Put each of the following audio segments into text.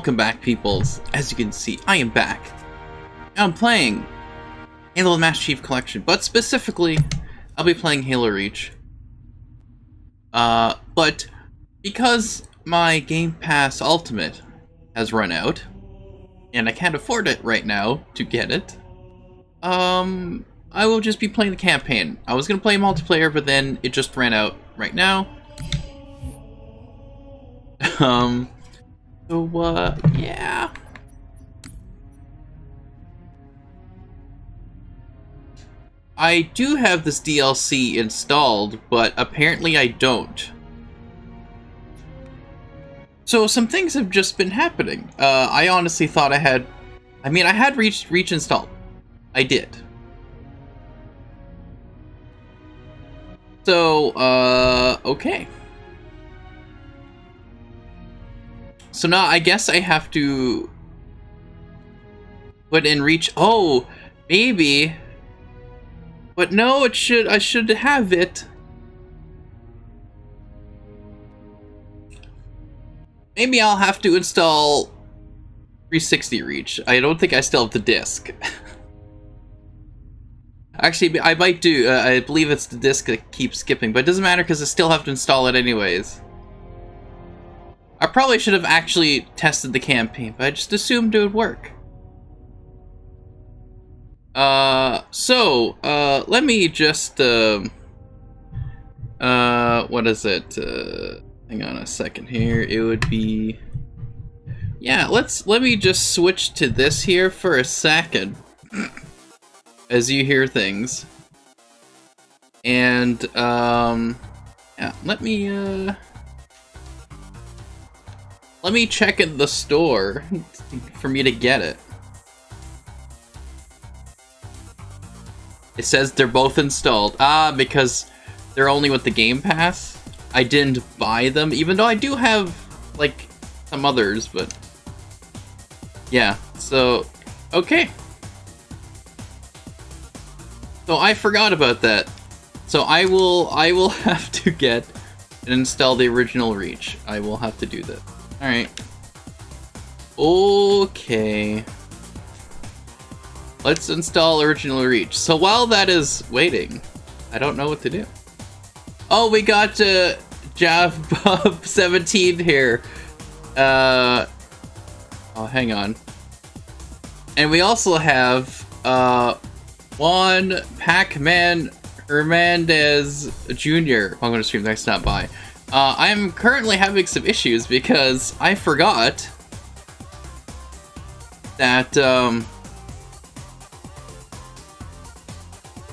welcome back, peoples. As you can see, I am back. I'm playing Halo Master Chief Collection, but specifically, I'll be playing Halo Reach. But because my Game Pass Ultimate has run out, and I can't afford it right now to get it, I will just be playing the campaign. I was gonna play multiplayer, but then it just ran out right now. Yeah. I do have this DLC installed, but apparently I don't. So some things have just been happening. I honestly thought I had Reach installed. I did. So, okay. So now I guess I have to put in Reach. Oh, maybe. But no, I should have it. Maybe I'll have to install 360 Reach. I don't think I still have the disc. Actually, I might do. I believe it's the disc that keeps skipping, but it doesn't matter because I still have to install it anyways. I probably should have actually tested the campaign, but I just assumed it would work. Let me just, what is it? Hang on a second here. It would be, yeah, let me just switch to this here for a second. As you hear things. And, yeah, let me check in the store for me to get it. It says they're both installed. Ah, because they're only with the Game Pass. I didn't buy them, even though I do have, like, some others, but... yeah, so... okay. So I forgot about that. So I will have to get and install the original Reach. I will have to do that. Alright. Okay. Let's install original Reach. So while that is waiting, I don't know what to do. Oh, we got Jav17 here. Oh, hang on. And we also have Juan Pac-Man Hernandez Jr. I'm gonna stream next, not by. I'm currently having some issues because I forgot that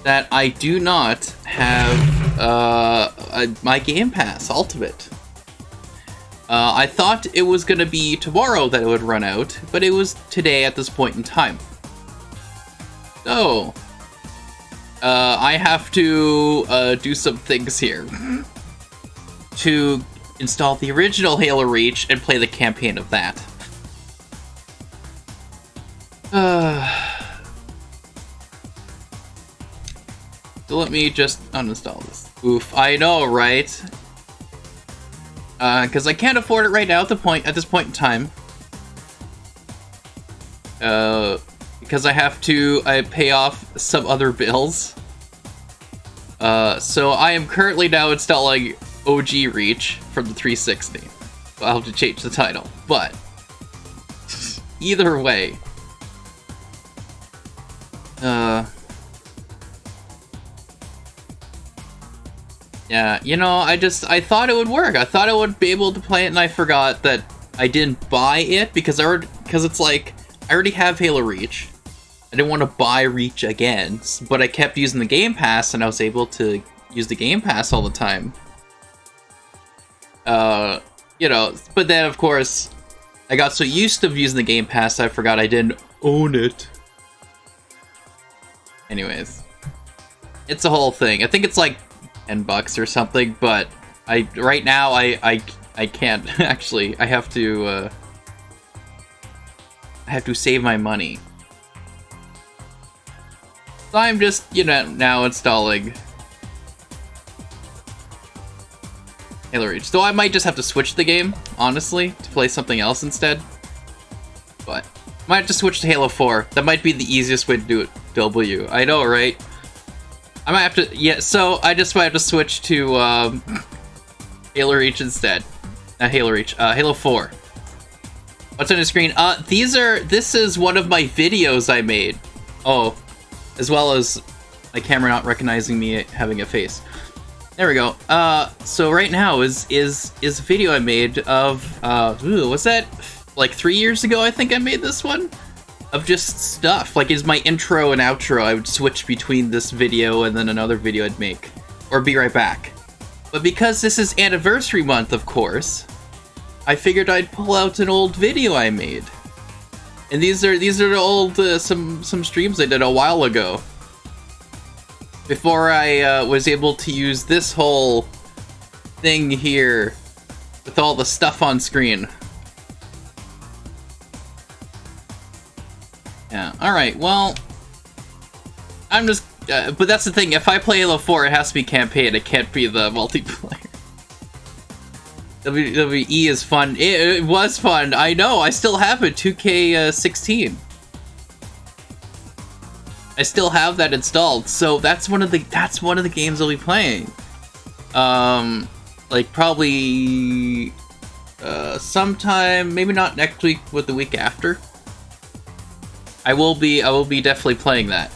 that I do not have my Game Pass Ultimate. I thought it was gonna be tomorrow that it would run out, but it was today at this point in time. So I have to do some things here to install the original Halo Reach and play the campaign of that. So let me just uninstall this. Oof, I know, right? Because I can't afford it right now at this point in time. Because I have to pay off some other bills. So I am currently now installing OG Reach from the 360. So I'll have to change the title, but either way. Yeah, you know, I thought it would work. I thought I would be able to play it, and I forgot that I didn't buy it because it's like I already have Halo Reach. I didn't want to buy Reach again, but I kept using the Game Pass, and I was able to use the Game Pass all the time. You know, but then of course, I got so used to using the Game Pass, I forgot I didn't own it. Anyways, it's a whole thing. I think it's like $10 or something, but right now I can't actually. I have to save my money. So I'm just, you know, now installing Halo Reach. Though I might just have to switch the game, honestly, to play something else instead. Might have to switch to Halo 4. That might be the easiest way to do it. W. I know, right? I might have to... Yeah, so I just might have to switch to Halo Reach instead. Not Halo Reach. Halo 4. What's on the screen? This is one of my videos I made. Oh. As well as my camera not recognizing me having a face. There we go. So right now is a video I made of... what's that? Like 3 years ago, I think I made this one? Of just stuff. Like, is my intro and outro. I would switch between this video and then another video I'd make. Or be right back. But because this is anniversary month, of course, I figured I'd pull out an old video I made. And these are the old, some streams I did a while ago. Before I was able to use this whole thing here with all the stuff on screen. Yeah, alright, well, I'm just, but that's the thing, if I play Halo 4, it has to be campaign, it can't be the multiplayer. WWE is fun, it was fun, I know, I still have it, 2K16. I still have that installed, so that's one of the games I'll be playing. Like, probably, sometime, maybe not next week, but the week after. I will be definitely playing that.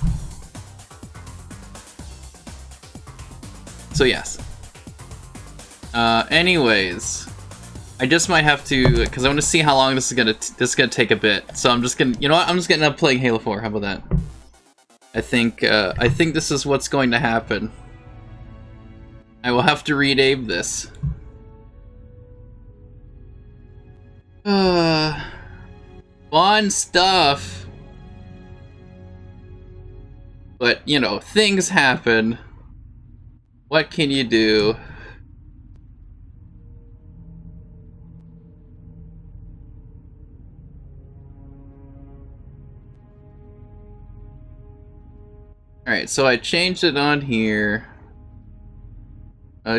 So yes. Anyways, I just might have to, because I want to see how long this is gonna take a bit. So I'm just gonna, you know what? I'm just gonna playing Halo 4. How about that? I think this is what's going to happen. I will have to rename this. Fun stuff. But, you know, things happen. What can you do? Alright, so I changed it on here.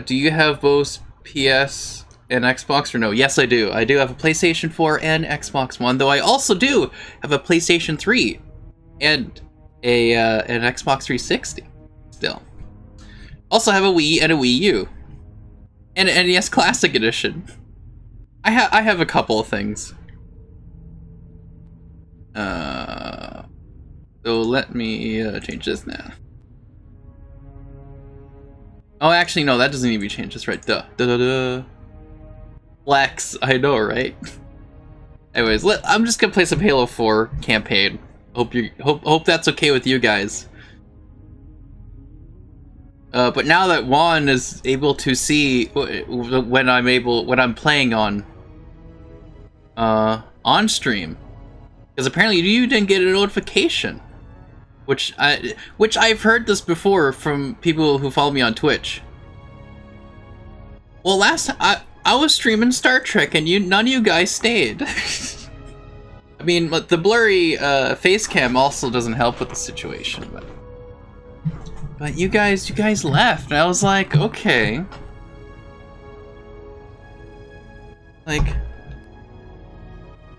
Do you have both PS and Xbox or no? Yes, I do. I do have a PlayStation 4 and Xbox One, though I also do have a PlayStation 3 and an Xbox 360 still. Also have a Wii and a Wii U. And an NES Classic Edition. I have a couple of things. So let me change this now. Oh, actually, no, that doesn't need to be changed. That's right. Duh. Flex. I know, right? Anyways, I'm just gonna play some Halo 4 campaign. Hope that's okay with you guys. But now that Juan is able to see when I'm playing on stream, because apparently you didn't get a notification, which I've heard this before from people who follow me on Twitch. Well, last time I was streaming Star Trek and none of you guys stayed. I mean, the blurry face cam also doesn't help with the situation, but you guys left, and I was like, okay. Like,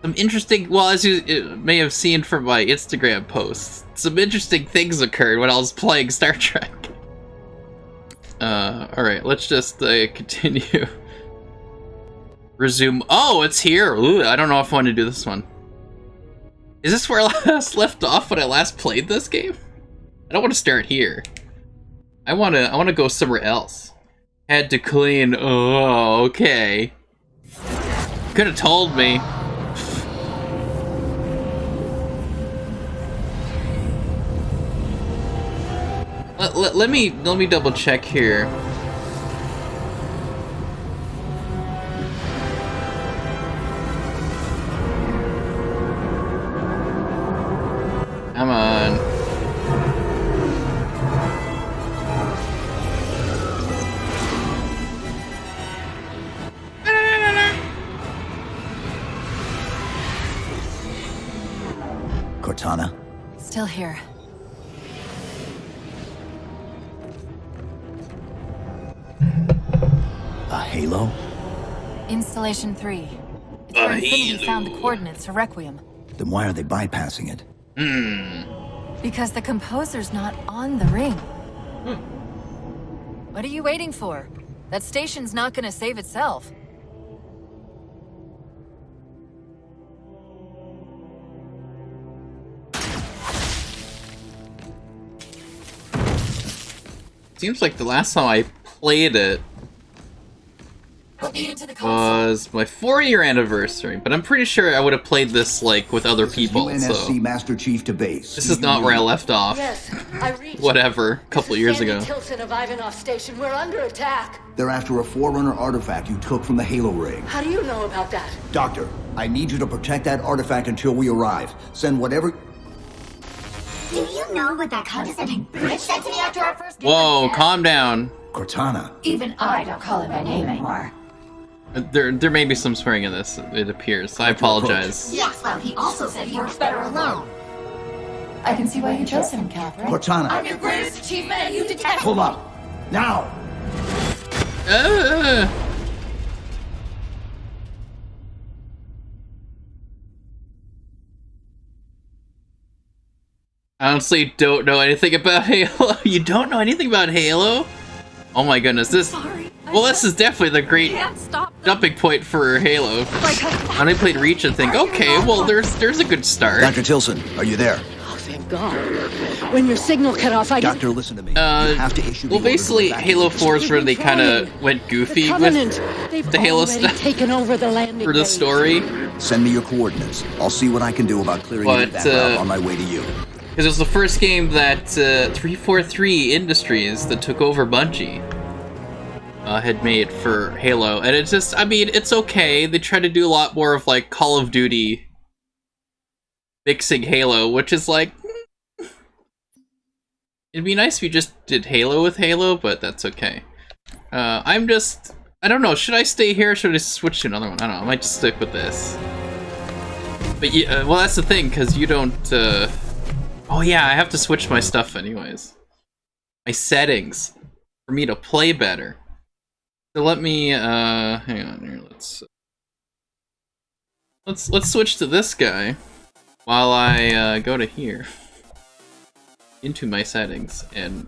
some interesting, well, as you may have seen from my Instagram posts, some interesting things occurred when I was playing Star Trek. Alright, let's just continue. Resume. Oh, it's here! Ooh, I don't know if I want to do this one. Is this where I last left off when I last played this game? I don't want to start here. I want to go somewhere else. Had to clean. Oh, okay. Could have told me. Let me double check here. Come on. Cortana? Still here. A Halo? Installation 3. It's where Infinity found the coordinates to Requiem. Then why are they bypassing it? Because the composer's not on the ring. What are you waiting for? That station's not gonna save itself. Seems like the last time I played it was my 4-year anniversary, but I'm pretty sure I would have played this like with other people. UNSC So Master Chief to base. this is not where I left off. Yes, I reached. Whatever, a couple of years ago. Tilson of Ivanov Station. We're under attack. They're after a Forerunner artifact you took from the Halo ring. How do you know about that? Doctor, I need you to protect that artifact until we arrive. Send whatever... Do you know what that condescending bitch said to me after our first game? Whoa, calm down. Cortana. Even I don't call it by name anymore. There may be some swearing in this, it appears. I apologize. Yes, well, he also said he works better alone. I can see why you chose him, Catherine. Cortana. I'm your greatest achievement, and you detect. Pull up. Now. I honestly don't know anything about Halo. You don't know anything about Halo? Oh my goodness, this... Sorry. Well, this is definitely the great Can't stop. jumping point for Halo. When I played Reach and think, okay, well, there's a good start. Dr. Tilson, are you there? Oh, thank God. When your signal cut off, I Doctor, listen to me. You have to issue the Well, order to basically, evacuate. Halo 4 is where they kind of went goofy with They've the Halo already stuff taken over the landing for the base. story. Send me your coordinates. I'll see what I can do about clearing But, that route on my way to you. Because it was the first game that 343 Industries that took over Bungie had made for Halo. And it's just, I mean, it's okay. They try to do a lot more of, like, Call of Duty mixing Halo, which is like... It'd be nice if you just did Halo with Halo, but that's okay. I don't know, should I stay here or should I switch to another one? I don't know, I might just stick with this. But yeah, well, that's the thing, because you don't, Oh yeah, I have to switch my stuff anyways. My settings. For me to play better. So let me, hang on here, let's switch to this guy while I, go to here. Into my settings and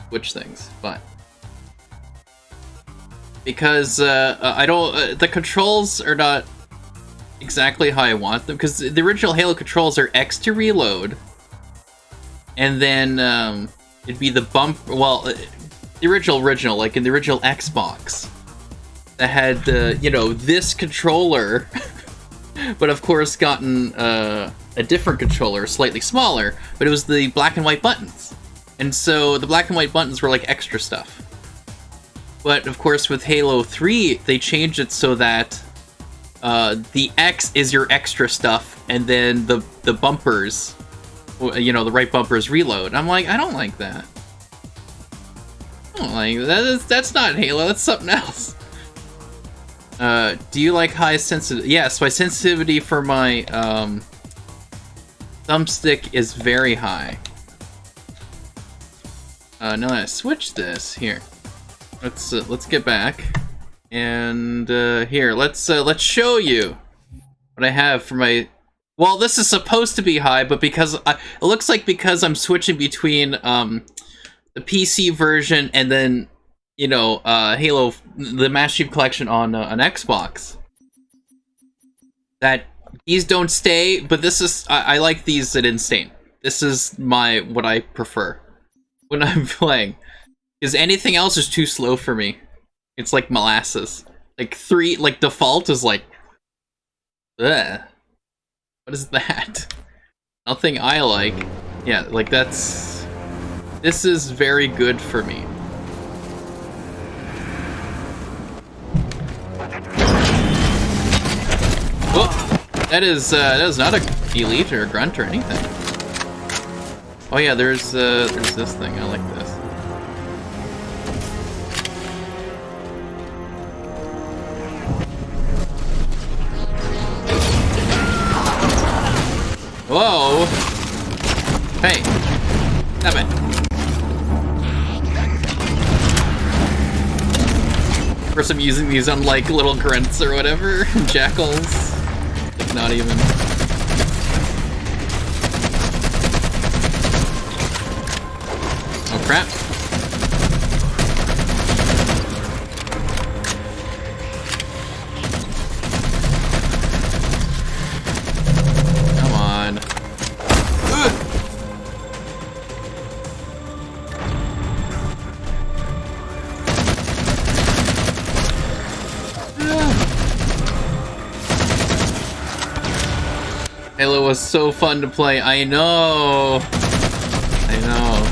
switch things, but because I don't, the controls are not exactly how I want them, because the original Halo controls are X to reload, and then it'd be the bump. Well, the original, like in the original Xbox, that had you know, this controller, but of course gotten a different controller, slightly smaller, but it was the black and white buttons. And so the black and white buttons were like extra stuff. But of course with Halo 3, they changed it so that the X is your extra stuff, and then the bumpers, you know, the right bumpers reload. I'm like, I don't like that. I don't like that. That's not Halo, that's something else. Do you like high sensitivity? Yes, my sensitivity for my thumbstick is very high. Now I switch this here. Let's get back, and here let's show you what I have for my. Well, this is supposed to be high, but because it looks like because I'm switching between the PC version and then, you know, Halo, the Master Chief Collection on an Xbox, that these don't stay, but this is, I like these at Insane. This is what I prefer when I'm playing. Because anything else is too slow for me. It's like molasses. Like default is like, ugh. What is that? Nothing I like. Yeah, like this is very good for me. Oh, that is not a elite or a grunt or anything. Oh yeah, there's this thing. I like this. Whoa! Hey, stop it! First, I'm using these on like little grunts or whatever, jackals. Like not even. Oh crap. Come on. Halo was so fun to play. I know. I know.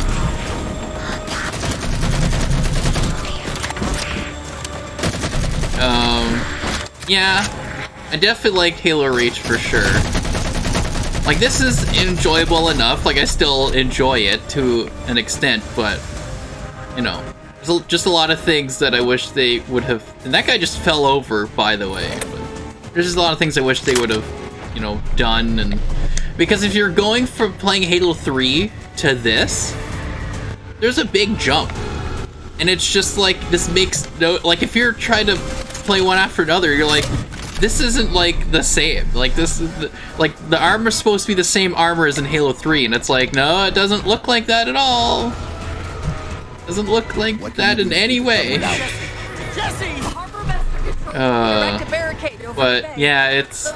Yeah, I definitely liked Halo Reach for sure. Like, this is enjoyable enough. Like, I still enjoy it to an extent, but you know, there's just a lot of things that I wish they would have. And that guy just fell over, by the way. But there's just a lot of things I wish they would have, you know, done. And because if you're going from playing Halo 3 to this, there's a big jump, and it's just like, this makes no, like, if you're trying to play one after another, you're like, this isn't like the same. Like, this is like the armor's supposed to be the same armor as in Halo 3, and it's like, no, it doesn't look like that at all. Doesn't look like that in any way. But yeah, it's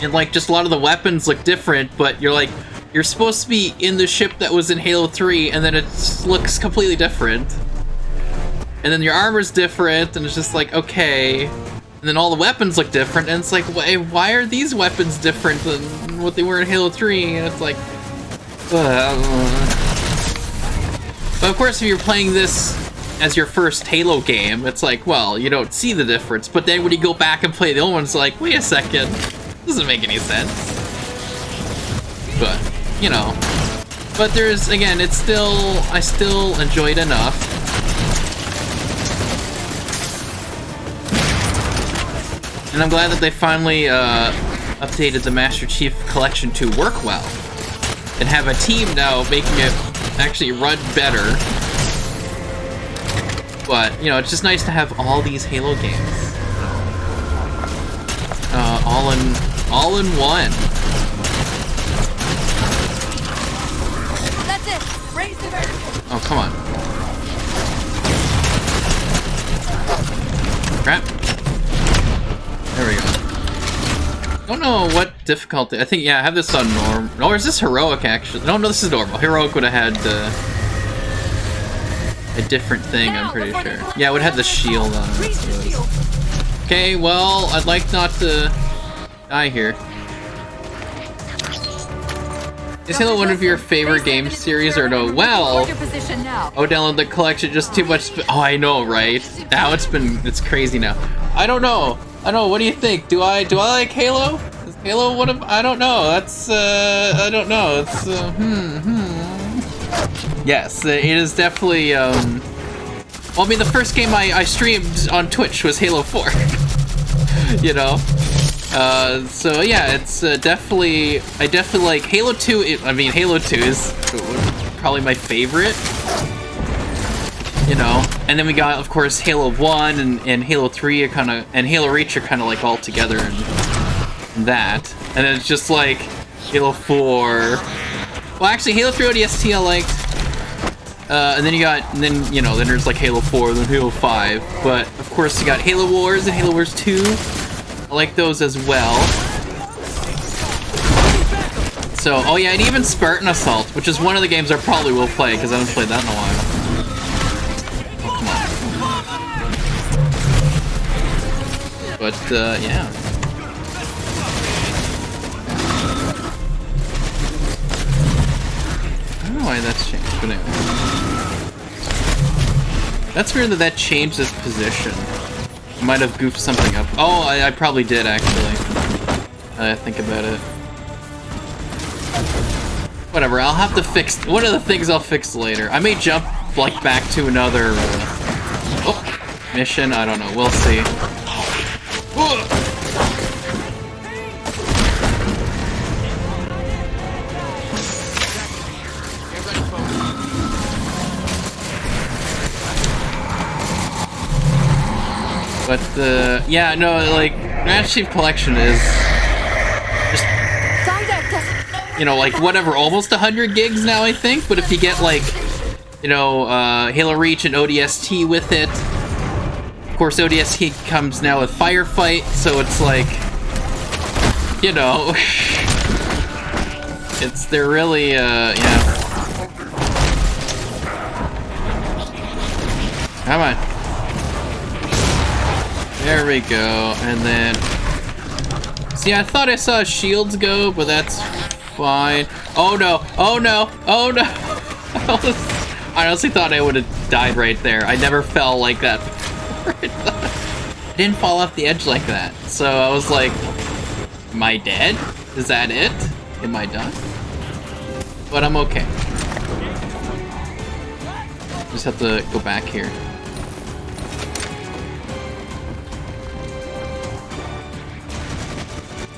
and like, just a lot of the weapons look different, but you're like, you're supposed to be in the ship that was in Halo 3, and then it looks completely different. And then your armor's different, and it's just like, okay. And then all the weapons look different, and it's like, why are these weapons different than what they were in Halo 3? And it's like, but of course, if you're playing this as your first Halo game, it's like, well, you don't see the difference. But then when you go back and play the old one, it's like, wait a second, doesn't make any sense. But, you know. But there's, again, it's still, I still enjoy it enough. And I'm glad that they finally updated the Master Chief Collection to work well. And have a team now making it actually run better. But, you know, it's just nice to have all these Halo games. All in one. That's it. Raise the barricade. Oh, come on. Crap. There we go. Don't know what difficulty. I think, yeah, I have this on norm. Or is this heroic, actually? No, this is normal. Heroic would have had a different thing, I'm pretty sure. Yeah, it would have had the shield on it. So okay, well, I'd like not to die here. Is Halo one of your favorite game series or no? Well, oh, download the collection, just too much. Oh, I know, right? Now it's crazy now. I don't know. What do you think? Do I like Halo? Is Halo one of? I don't know. That's I don't know. It's Yes, it is definitely. Well, I mean, the first game I streamed on Twitch was Halo 4. You know. So yeah, it's definitely. I definitely like Halo 2. I mean, Halo 2 is probably my favorite. You know, and then we got, of course, Halo 1 and Halo 3 are kind of, and Halo Reach are kind of like all together in that. And then it's just like Halo 4. Well, actually, Halo 3 ODST I liked. And then you got, and then, you know, then there's like Halo 4, then Halo 5. But of course, you got Halo Wars and Halo Wars 2. I like those as well. So, oh yeah, and even Spartan Assault, which is one of the games I probably will play because I haven't played that in a while. But, yeah. I don't know why that's changed, but anyway. That's weird that changed its position. I might have goofed something up. Oh, I probably did, actually. Think about it. Whatever, I'll have to fix... One of the things I'll fix later. I may jump, like, back to another... mission? I don't know. We'll see. But yeah, no, like, Master Chief Collection is just you know, like whatever, almost 100 gigs now, I think. But if you get like, you know, Halo Reach and ODST with it, of course ODST comes now with Firefight, so it's like, you know, they're really, yeah. Come on. There we go, and then... See, I thought I saw shields go, but that's fine. Oh no, oh no, oh no! I honestly thought I would have died right there. I never fell like that before. I didn't fall off the edge like that. So I was like, am I dead? Is that it? Am I done? But I'm okay. Just have to go back here.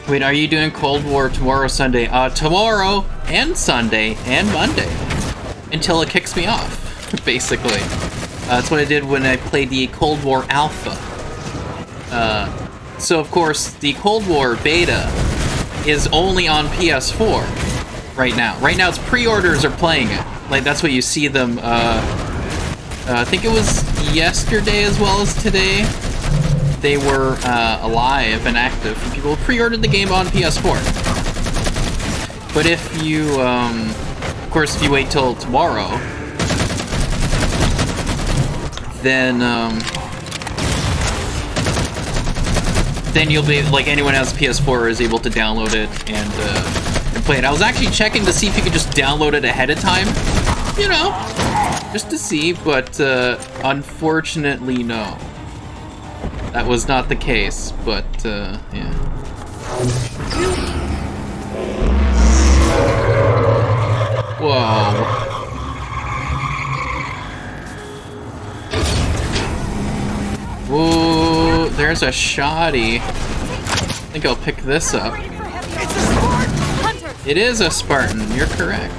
Wait, are you doing Cold War tomorrow, Sunday? Tomorrow and Sunday and Monday. Until it kicks me off, basically. That's what I did when I played the Cold War Alpha. So of course, the Cold War Beta is only on PS4 right now. Right now, it's pre-orders are playing it. Like, that's what you see them, I think it was yesterday as well as today. They were alive and active. People pre-ordered the game on PS4. But if you, of course, if you wait till tomorrow, then you'll be, like, anyone who has a PS4 is able to download it and play it. I was actually checking to see if you could just download it ahead of time, you know, just to see, but unfortunately, no. That was not the case, but, yeah. Whoa. Whoa, there's a shoddy. I think I'll pick this up. It is a Spartan, you're correct.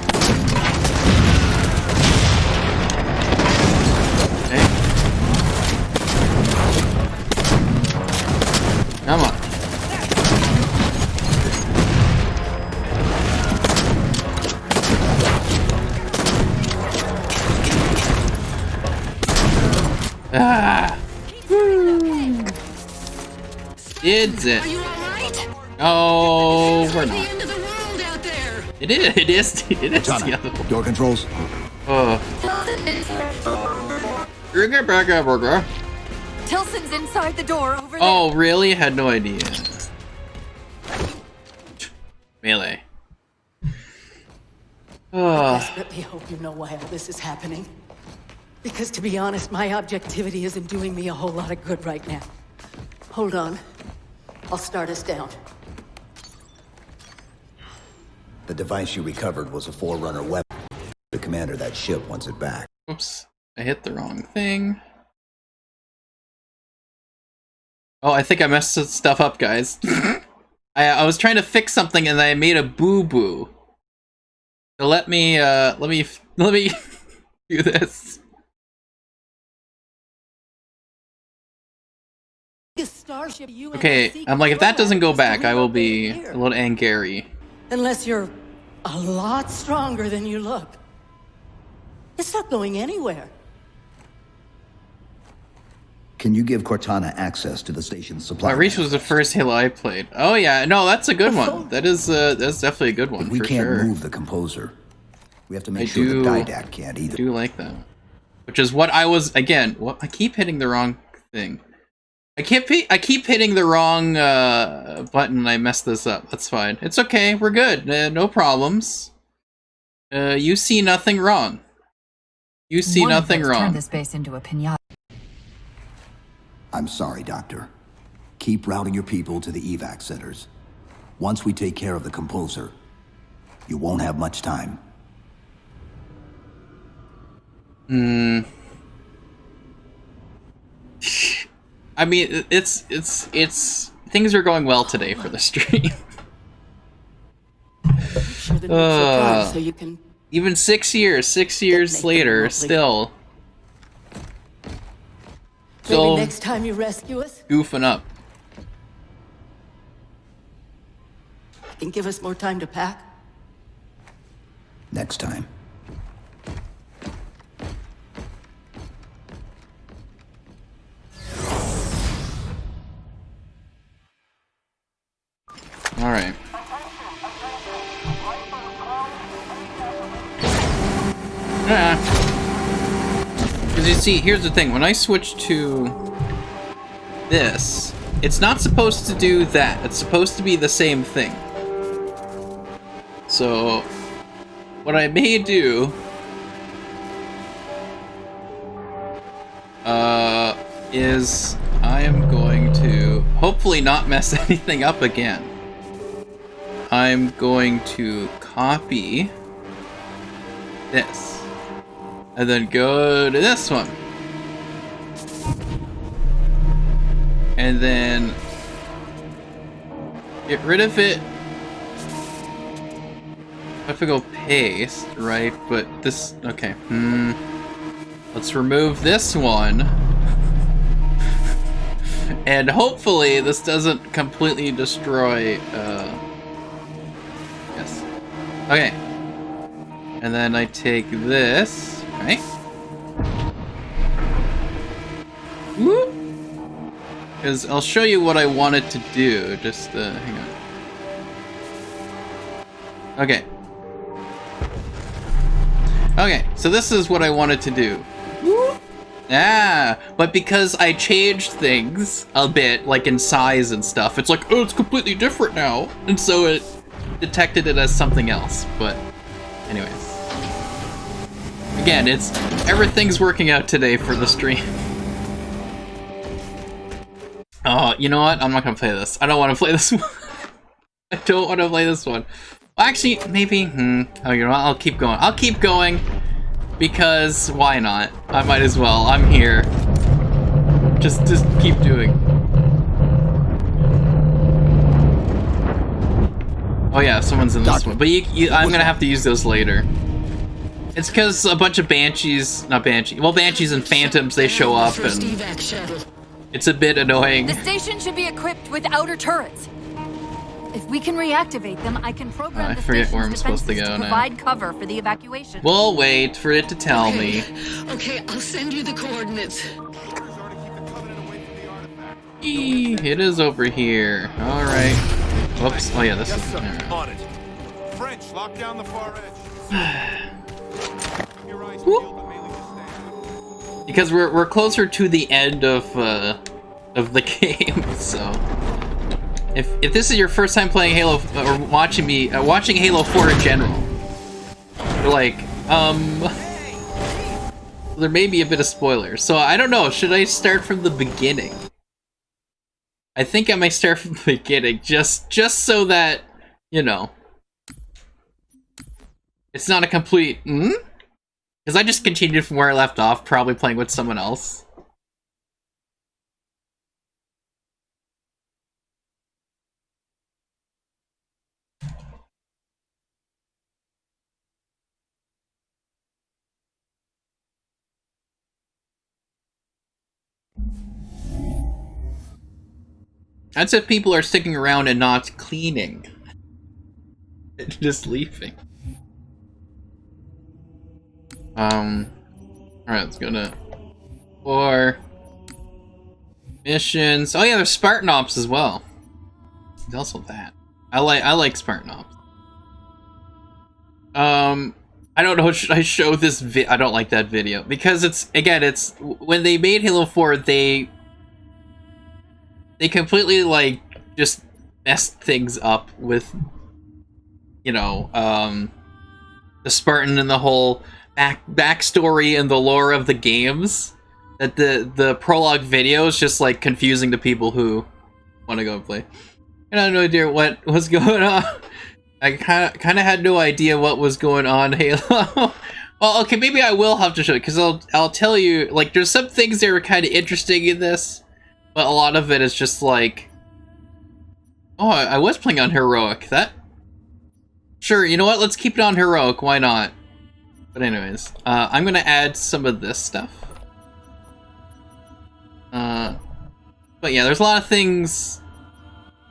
Come on. Ah. Woo. It's it. Are you alright? Oh, we're The not. end of the world out there. It is Tana, the other one. door controls. Burger. Tilson's inside the door over there. Oh, really? Had no idea. Melee. Oh. Desperately hope you know why all this is happening. Because to be honest, my objectivity isn't doing me a whole lot of good right now. Hold on. I'll start us down. The device you recovered was a Forerunner weapon. The commander of that ship wants it back. Oops. I hit the wrong thing. Oh, I think I messed stuff up, guys. I was trying to fix something and I made a boo-boo. So let me do this. Okay, I'm like, if that doesn't go back, I will be a little angry. Unless you're a lot stronger than you look. It's not going anywhere. Can you give Cortana access to the station's supply? Reach was the first Halo I played. Oh yeah, no, that's a good one. That's definitely a good one. We for can't sure. move the composer. We have to make sure the Didact can't either. I do like that. Which is what I was, again, I keep hitting the wrong thing. I keep hitting the wrong button and I messed this up. That's fine. It's okay. We're good. No problems. You see nothing wrong. You see nothing wrong. Turn this base into a pinata. I'm sorry, Doctor. Keep routing your people to the evac centers. Once we take care of the composer, you won't have much time. I mean, it's things are going well today for the stream. Sure the nukes are gone, so you can. Even 6 years later, still Maybe next time you rescue us, goofing up. you can give us more time to pack. next time. All right. Because you see, here's the thing. When I switch to this, it's not supposed to do that. It's supposed to be the same thing. So, what I may do is I am going to hopefully not mess anything up again. I'm going to copy this and then go to this one and then get rid of it. I have to go paste, right? But this, okay. Let's remove this one. And hopefully this doesn't completely destroy, yes. Okay. And then I take this, right? Whoop! Because I'll show you what I wanted to do. Just, hang on. Okay. Okay, so this is what I wanted to do. Ah, but because I changed things a bit, like in size and stuff, it's like, oh, it's completely different now. And so it detected it as something else, but anyways. Again, everything's working out today for the stream. Oh, you know what? I'm not gonna play this. I don't want to play this one. I don't want to play this one. Well, actually, maybe, oh, you know what? I'll keep going. I'll keep going, because why not? I might as well. I'm here. Just keep doing. Oh yeah, someone's in this one. But I'm gonna have to use those later. It's because a bunch of banshees, banshees and phantoms, they show up, and it's a bit annoying. The station should be equipped with outer turrets. If we can reactivate them, I can program I the forget station's where I'm supposed to defenses go now. provide cover for the evacuation. We'll wait for it to tell me. Okay, I'll send you the coordinates. It is over here. All right. Whoops. Oh yeah, this is. Yes, sir. Right. On it. French, lock down the far edge. Your eyes Whoop. peeled, but mainly just stand. Because we're closer to the end of the game, so if this is your first time playing Halo or watching Halo 4 in general, you're like, there may be a bit of spoilers. So I don't know. Should I start from the beginning? I think I might start from the beginning, just so that, you know, it's not a complete. Because I just continued from where I left off, probably playing with someone else. That's if people are sticking around and not cleaning. Just leaving. Alright, let's go to 4 missions. Oh yeah, there's Spartan Ops as well. There's also that. I like Spartan Ops. I don't know, should I show this I don't like that video because it's when they made Halo 4, they completely like just messed things up with, you know, the Spartan and the whole backstory and the lore of the games. That the prologue video is just like confusing to people who want to go and play. And I have no idea what was going on. I kind of had no idea what was going on, Halo. Well, okay, maybe I will have to show it because I'll tell you. Like, there's some things that are kind of interesting in this, but a lot of it is just like, oh, I was playing on heroic. Sure, you know what? Let's keep it on heroic. Why not? But anyways, I'm gonna add some of this stuff. But yeah, there's a lot of things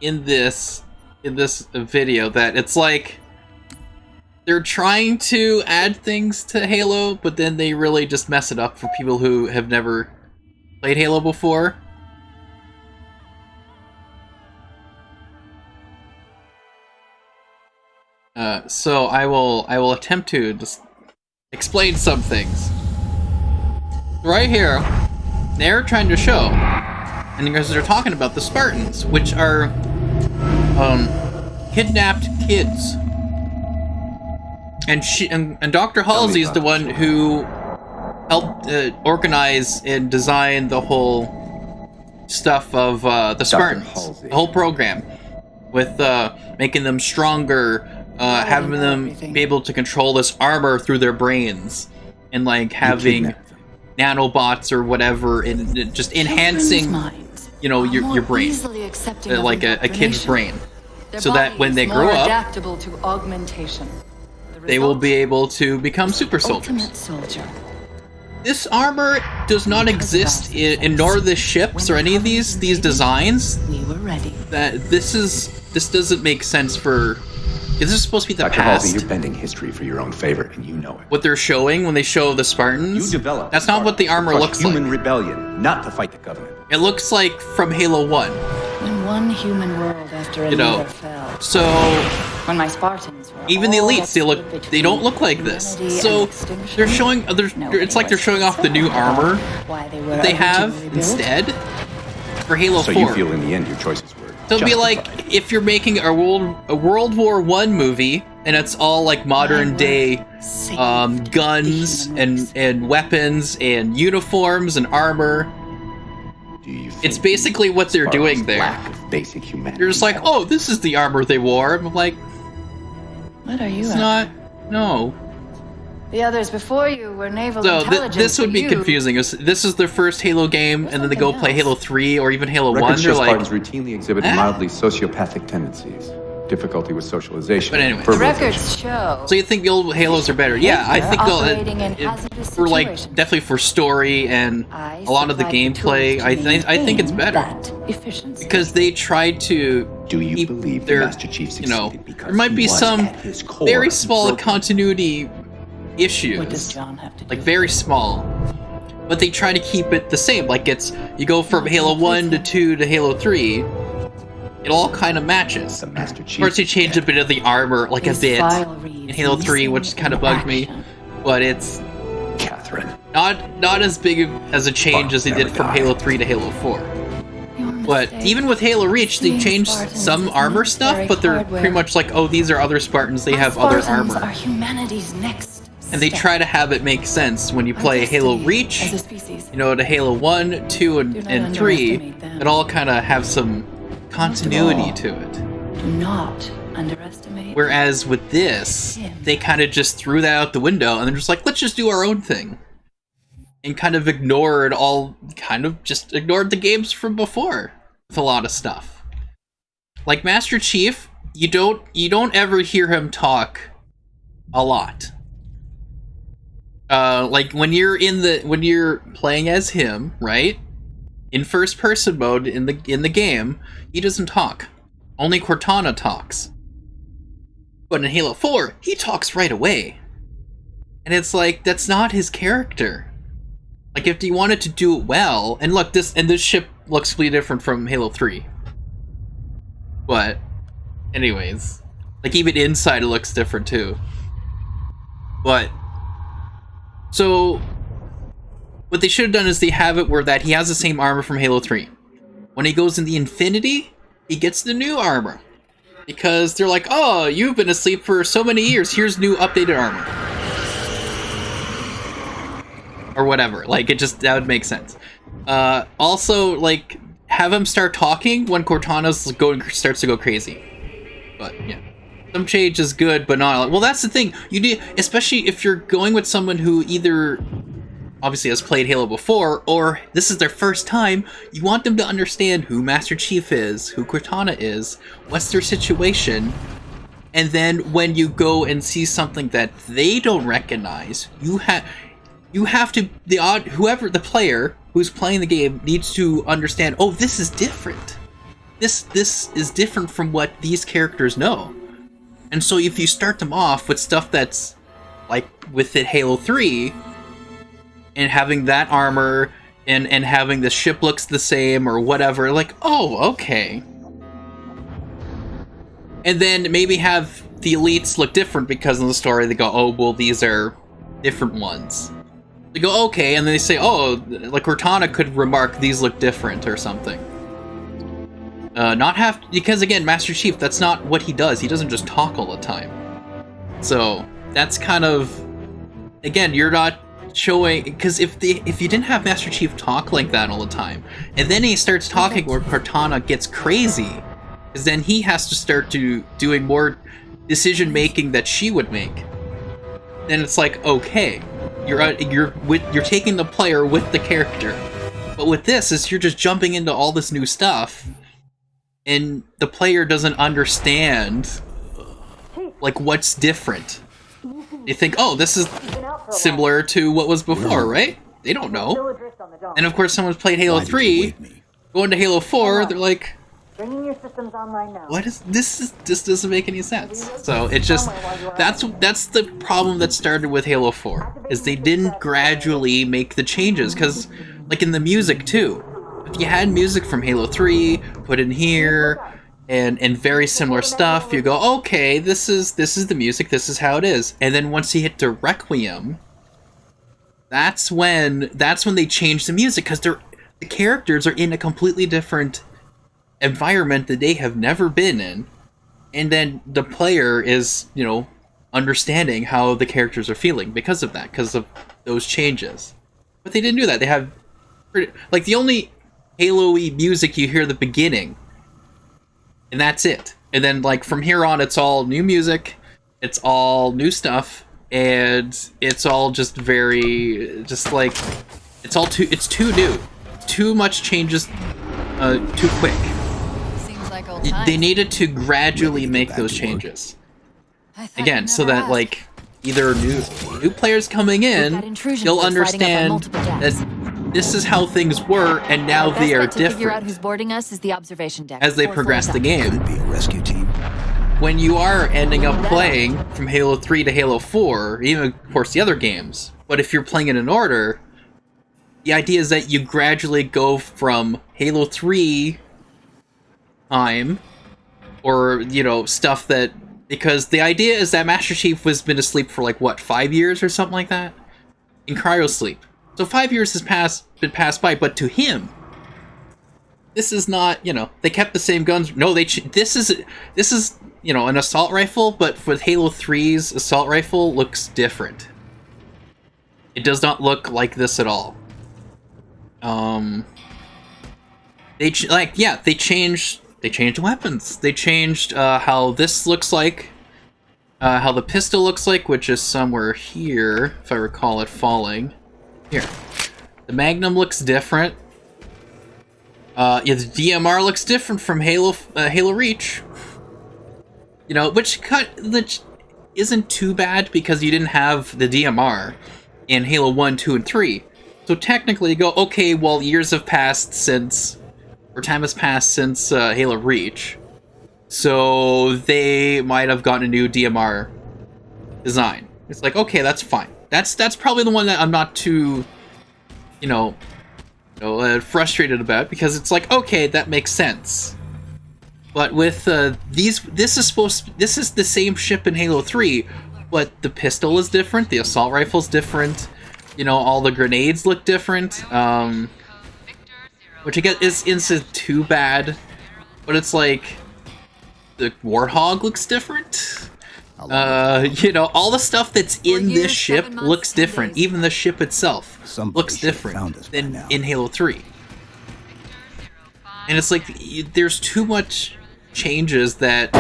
in this video that it's like, they're trying to add things to Halo, but then they really just mess it up for people who have never played Halo before. So I will attempt to just explain some things. Right here, they're trying to show, and because they're talking about the Spartans, which are kidnapped kids. And Dr. Halsey is the one who helped organize and design the whole stuff of the Spartans, the whole program, with making them stronger, having them be able to control this armor through their brains, and like having nanobots or whatever, and just enhancing, you know, your brain, like a kid's brain, so that when they grow up, adaptable to augmentation. they will be able to become super soldiers. This armor does not exist in nor the ships or any of these designs. We were ready. That this doesn't make sense for. This is supposed to be the Dr. past. Halsey, you're bending history for your own favor, and you know it. What they're showing when they show the Spartans, You developed that's not what the armor looks human like. rebellion, not to fight the Covenant. It looks like from Halo 1. When one human world after You know, another fell. so When my Spartans were even the all elites, they don't look like this. humanity So and extinction, they're showing, it's like they're showing off the new armor why they were they have originally built. instead for Halo So 4. you feel in the end your choices were So it'd be like justified. if you're making a World War I movie, and it's all like modern day guns and weapons and uniforms and armor. Do you It's think basically what they're Spartans' doing there. lack of basic humanity You're just like, helped? oh, this is the armor they wore. I'm like, What are you it's at? not. No. The others before you were naval So intelligence. this would but be you- confusing. This is their first Halo game, and then they go something play else. Halo 3 or even Halo 1. Records They're show like, Spartans routinely exhibit "Ah." mildly sociopathic tendencies, difficulty with socialization. But anyway. The verbalization. records show. so you think the old Halos are better? Yeah, I think they'll. Operating in hazardous For like situations. definitely for story and I a lot of the supplied gameplay, tools I to think it's maintain better. that efficiency. Because they tried to Do you keep believe their, the Master Chief you know, succeeded because there might he be was, some at his core, very small broken? continuity What does issues, John have to do? like very small, but they try to keep it the same. Like it's you go from Halo 1 to 2 to Halo 3, it all kind of matches. The Master Of Chief. course, they changed a bit of the armor, like a His bit file reads in Halo 3, which missing kind of in bugged me, action. but it's Catherine. not as big as a change as they did from Halo 3 to Halo 4. Your But mistake. even with Halo Reach, they Seeing changed Spartans some as armor stuff, military but they're hardware. pretty much like, oh, these are other Spartans, they have other Spartans armor. are humanity's next And they step. try to have it make sense when you Our play Halo destiny Reach, as a species. you know, to Halo 1, 2, Do and, not and 3, underestimate them. it all kind of have some continuity all, to it. Do not underestimate. Whereas with this, they kind of just threw that out the window and they're just like, let's just do our own thing. And kind of ignored the games from before with a lot of stuff. Like Master Chief, you don't ever hear him talk a lot. Like when you're playing as him, right? In first person mode in the game, he doesn't talk. Only Cortana talks. But in Halo 4, he talks right away. And it's like, that's not his character. Like, if you wanted to do it well, and look, this ship looks completely different from Halo 3. But, anyways. Like, even inside it looks different, too. But, so, what they should have done is they have it where that he has the same armor from Halo 3. When he goes in the Infinity, he gets the new armor. Because they're like, oh, you've been asleep for so many years, here's new updated armor. Or whatever, like, that would make sense. Also, like, have him start talking when Cortana starts to go crazy. But, yeah. Some change is good, but not... Well, that's the thing, you need, especially if you're going with someone who either... obviously has played Halo before, or this is their first time, you want them to understand who Master Chief is, who Cortana is, what's their situation, and then when you go and see something that they don't recognize, you have to, whoever, the player who's playing the game needs to understand, oh, this is different. This is different from what these characters know. And so if you start them off with stuff that's like with it Halo 3 and having that armor and having the ship looks the same or whatever, like, oh, okay. And then maybe have the elites look different because in the story they go, oh, well, these are different ones. They go, okay, and then they say, oh, like Cortana could remark these look different or something. Not have, because again, Master Chief, that's not what he does. He doesn't just talk all the time. So that's kind of, again, you're not showing, because if you didn't have Master Chief talk like that all the time, and then he starts talking where Cortana gets crazy, because then he has to start doing more decision making that she would make. Then it's like, okay, you're taking the player with the character. But with this, is you're just jumping into all this new stuff, and the player doesn't understand like what's different. They think, oh, this is similar to what was before, right? They don't know. And of course, someone's played Halo 3, going to Halo 4, they're like, what is this? This doesn't make any sense. So it's just that's the problem that started with Halo 4, is they didn't gradually make the changes. Because like in the music too, if you had music from Halo 3 put in here and very similar stuff, you go, okay, this is the music, this is how it is. And then once you hit to Requiem, that's when they change the music, because the characters are in a completely different environment that they have never been in, and then the player is, you know, understanding how the characters are feeling because of that, because of those changes. But they didn't do that. They have like the only Halo-y music you hear at the beginning, and that's it. And then like from here on, it's all new music, it's all new stuff, and it's all just very like it's too new, too much changes, too quick. They needed to gradually make those changes. Again, so that like either new players coming in, you'll understand that this is how things were, and now they are different who's boarding us is the observation deck. as they progress the game. Could be a rescue team. When you are ending up playing from Halo 3 to Halo 4, even of course the other games, but if you're playing it in order, the idea is that you gradually go from Halo 3 time, or, you know, stuff that, because the idea is that Master Chief has been asleep for like, what, 5 years or something like that? In cryosleep. So 5 years has been passed by, but to him, this is not, you know, they kept the same guns. No, this is, you know, an assault rifle, but with Halo 3's assault rifle looks different. It does not look like this at all. They changed the weapons. They changed how this looks like, how the pistol looks like, which is somewhere here, if I recall it falling. Here. The Magnum looks different. Yeah, the DMR looks different from Halo Reach. You know, which isn't too bad because you didn't have the DMR in Halo 1, 2, and 3. So technically you go, okay, well, years have passed since, or time has passed since Halo Reach. So they might have gotten a new DMR design. It's like, okay, that's fine. That's probably the one that I'm not too, frustrated about, because it's like, okay, that makes sense. But with this is the same ship in Halo 3, but the pistol is different, the assault rifle's different, all the grenades look different, which I guess isn't too bad, but it's like, the Warthog looks different. All the stuff that's in this ship looks different. Even the ship itself looks different than in Halo 3. And it's like, there's too much changes that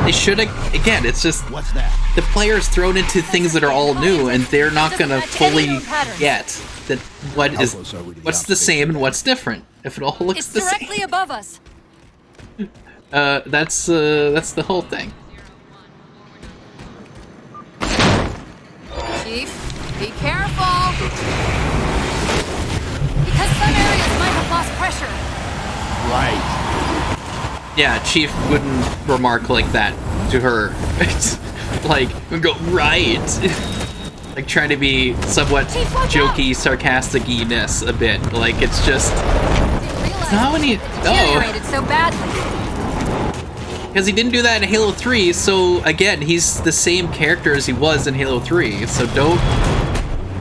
they should have, again, it's just, the player's thrown into things that are all new, and they're not gonna fully get that what's the same and what's different, if it all looks the same. It's directly above us. That's the whole thing. Chief, be careful! Because some areas might have lost pressure. Right. Yeah, Chief wouldn't remark like that. to her. Like, go, right. Like, trying to be somewhat jokey, sarcastic-ness a bit. Like, it's just... It's not when he... Deteriorated so badly. Because he didn't do that in Halo 3, so, again, he's the same character as he was in Halo 3, so don't...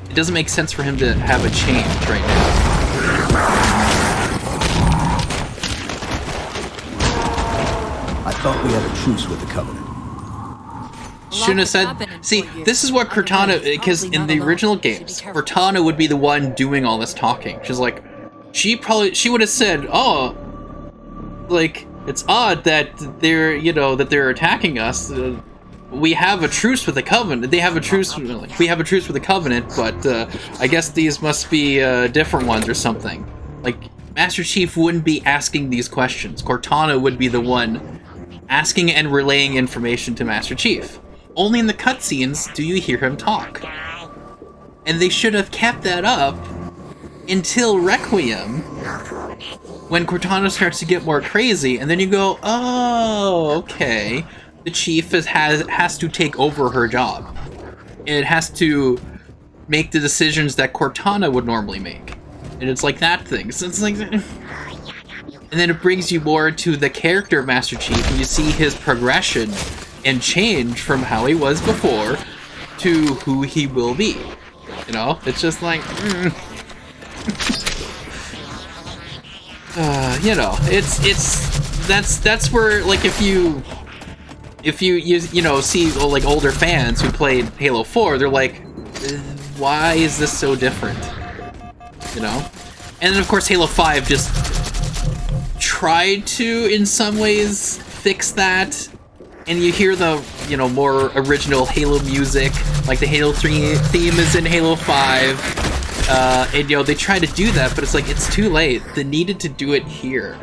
It doesn't make sense for him to have a change right now. I thought we had a truce with the Covenant. Shouldn't have said... See, this is what Cortana... Because in the original games, Cortana would be the one doing all this talking. She's like... She would have said, oh... Like, it's odd that they're, you know, that they're attacking us. We have a truce with the Covenant. They have a truce... Like, we have a truce with the Covenant, but I guess these must be different ones or something. Like, Master Chief wouldn't be asking these questions. Cortana would be the one asking and relaying information to Master Chief. Only in the cutscenes do you hear him talk. And they should have kept that up until Requiem, when Cortana starts to get more crazy, and then you go, oh, okay. The Chief has to take over her job. It has to make the decisions that Cortana would normally make. And it's like that thing. So it's like... And then it brings you more to the character of Master Chief, and you see his progression and change from how he was before to who he will be. You know? It's just like... you know, that's where, like, if you know, see, like, older fans who played Halo 4, they're like, why is this so different? You know? And then, of course, Halo 5 just tried to, in some ways, fix that. And you hear the, you know, more original Halo music, like the Halo 3 theme is in Halo 5. And, you know, they try to do that, but it's like, it's too late. They needed to do it here.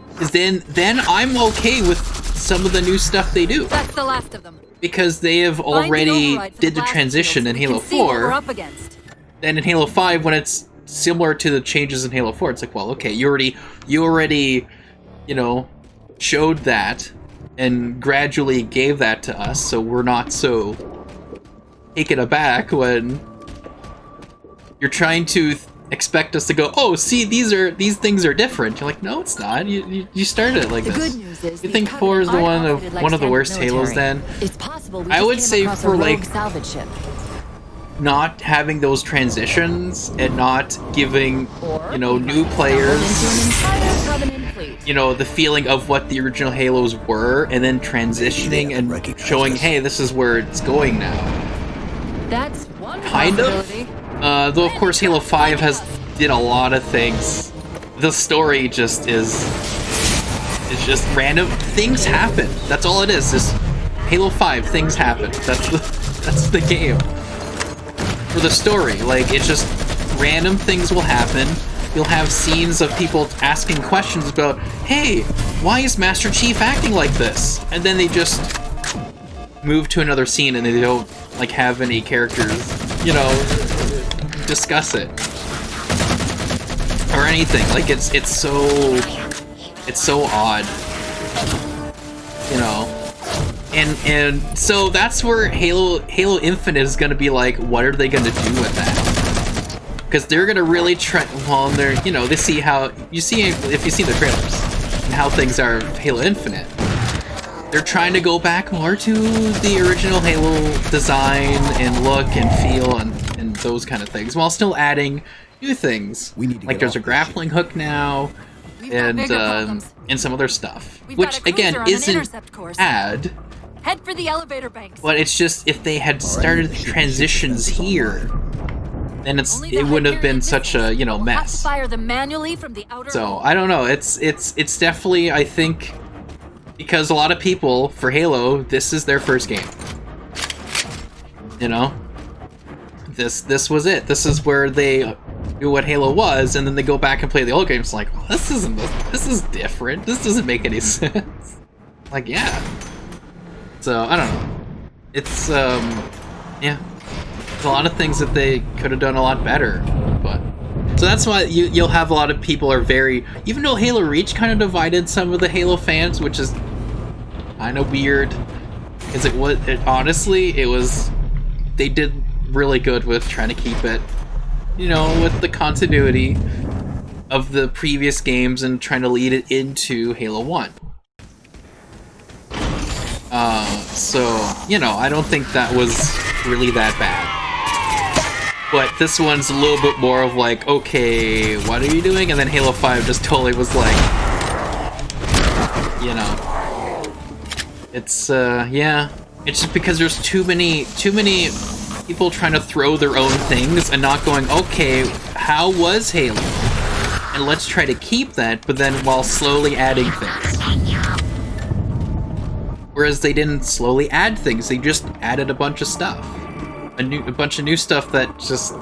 Because then I'm okay with some of the new stuff they do. That's the last of them. Because they have already did the transition in Halo 4. Then in Halo 5, when it's similar to the changes in Halo 4, it's like, well, okay, you already, you know, showed that and gradually gave that to us, so we're not so taken aback when you're trying to expect us to go, oh, see, these things are different. You're like, no, it's not. You started it like this. Good news is you think 4 is one of the worst Halos then? It's possible I would say for like salvage ship. not having those transitions and not giving, you know, new players, you know, the feeling of what the original Halos were, and then transitioning and showing, hey, this is where it's going now. That's one kind of. Though of course Halo 5 did a lot of things. The story just is just random things happen. That's all it is. Just Halo 5 things happen. That's the game. For the story, like, it's just random things will happen. You'll have scenes of people asking questions about, hey, why is Master Chief acting like this? And then they just move to another scene and they don't, like, have any characters, you know, discuss it. Or anything. Like, it's so odd. You know? And so that's where Halo Infinite is gonna be like, what are they gonna do with that? Because they're gonna really try. Well, they're, you know, they see how you see if you see the trailers and how things are Halo Infinite. They're trying to go back more to the original Halo design and look and feel and those kind of things, while still adding new things. Like there's a grappling hook now, and some other stuff, which again isn't bad. Head for the elevator banks. But it's just, if they had started the transitions here, then it wouldn't have been such a, you know, mess. Fire them manually from the outer. So I don't know. It's definitely, I think, because a lot of people for Halo, this is their first game. You know, this was it. This is where they knew what Halo was, and then they go back and play the old games. Like, well, this is different. This doesn't make any sense. Like, yeah. So, I don't know. It's, yeah. There's a lot of things that they could have done a lot better, but... So that's why you'll have a lot of people are very... Even though Halo Reach kind of divided some of the Halo fans, which is kind of weird. Because honestly, they did really good with trying to keep it, you know, with the continuity of the previous games and trying to lead it into Halo 1. So, you know, I don't think that was really that bad. But this one's a little bit more of like, okay, what are you doing? And then Halo 5 just totally was like, you know, it's, yeah. It's just because there's too many people trying to throw their own things and not going, okay, how was Halo? And let's try to keep that, but then while slowly adding things. Whereas they didn't slowly add things, they just added a bunch of stuff. A bunch of new stuff that just,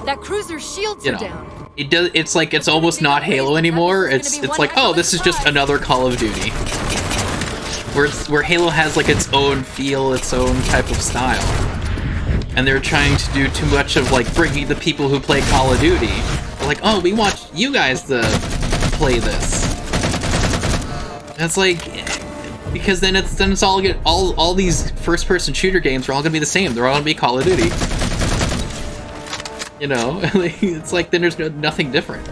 That cruiser's shields you are know, down. it's like it's almost not Halo anymore. It's like, oh, this is just another Call of Duty. Where Halo has like its own feel, its own type of style. And they're trying to do too much of like bringing the people who play Call of Duty. They're like, oh, we want you guys to play this. And it's like, because then it's all these first-person shooter games are all gonna be the same. They're all gonna be Call of Duty. You know, it's like then there's nothing different.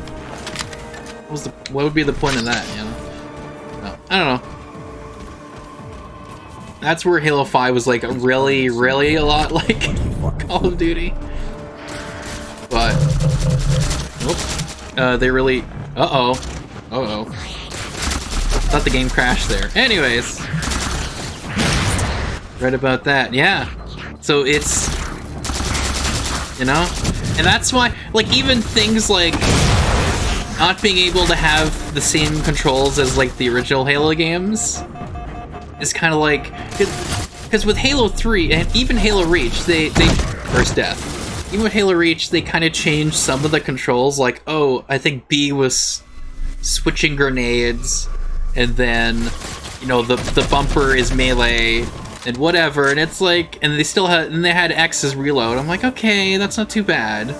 What would be the point of that? You know, no, I don't know. That's where Halo 5 was like really, really a lot like Call of Duty. But, they really. Thought the game crashed there. Anyways, read about that. Yeah. So it's, you know, and that's why, like, even things like not being able to have the same controls as like the original Halo games is kind of like, because with Halo 3 and even Halo Reach, they First Death. Even with Halo Reach, they kind of changed some of the controls. Like, oh, I think B was switching grenades. And then, you know, the bumper is melee and whatever, and it's like, and they had X as reload. I'm like, okay, that's not too bad.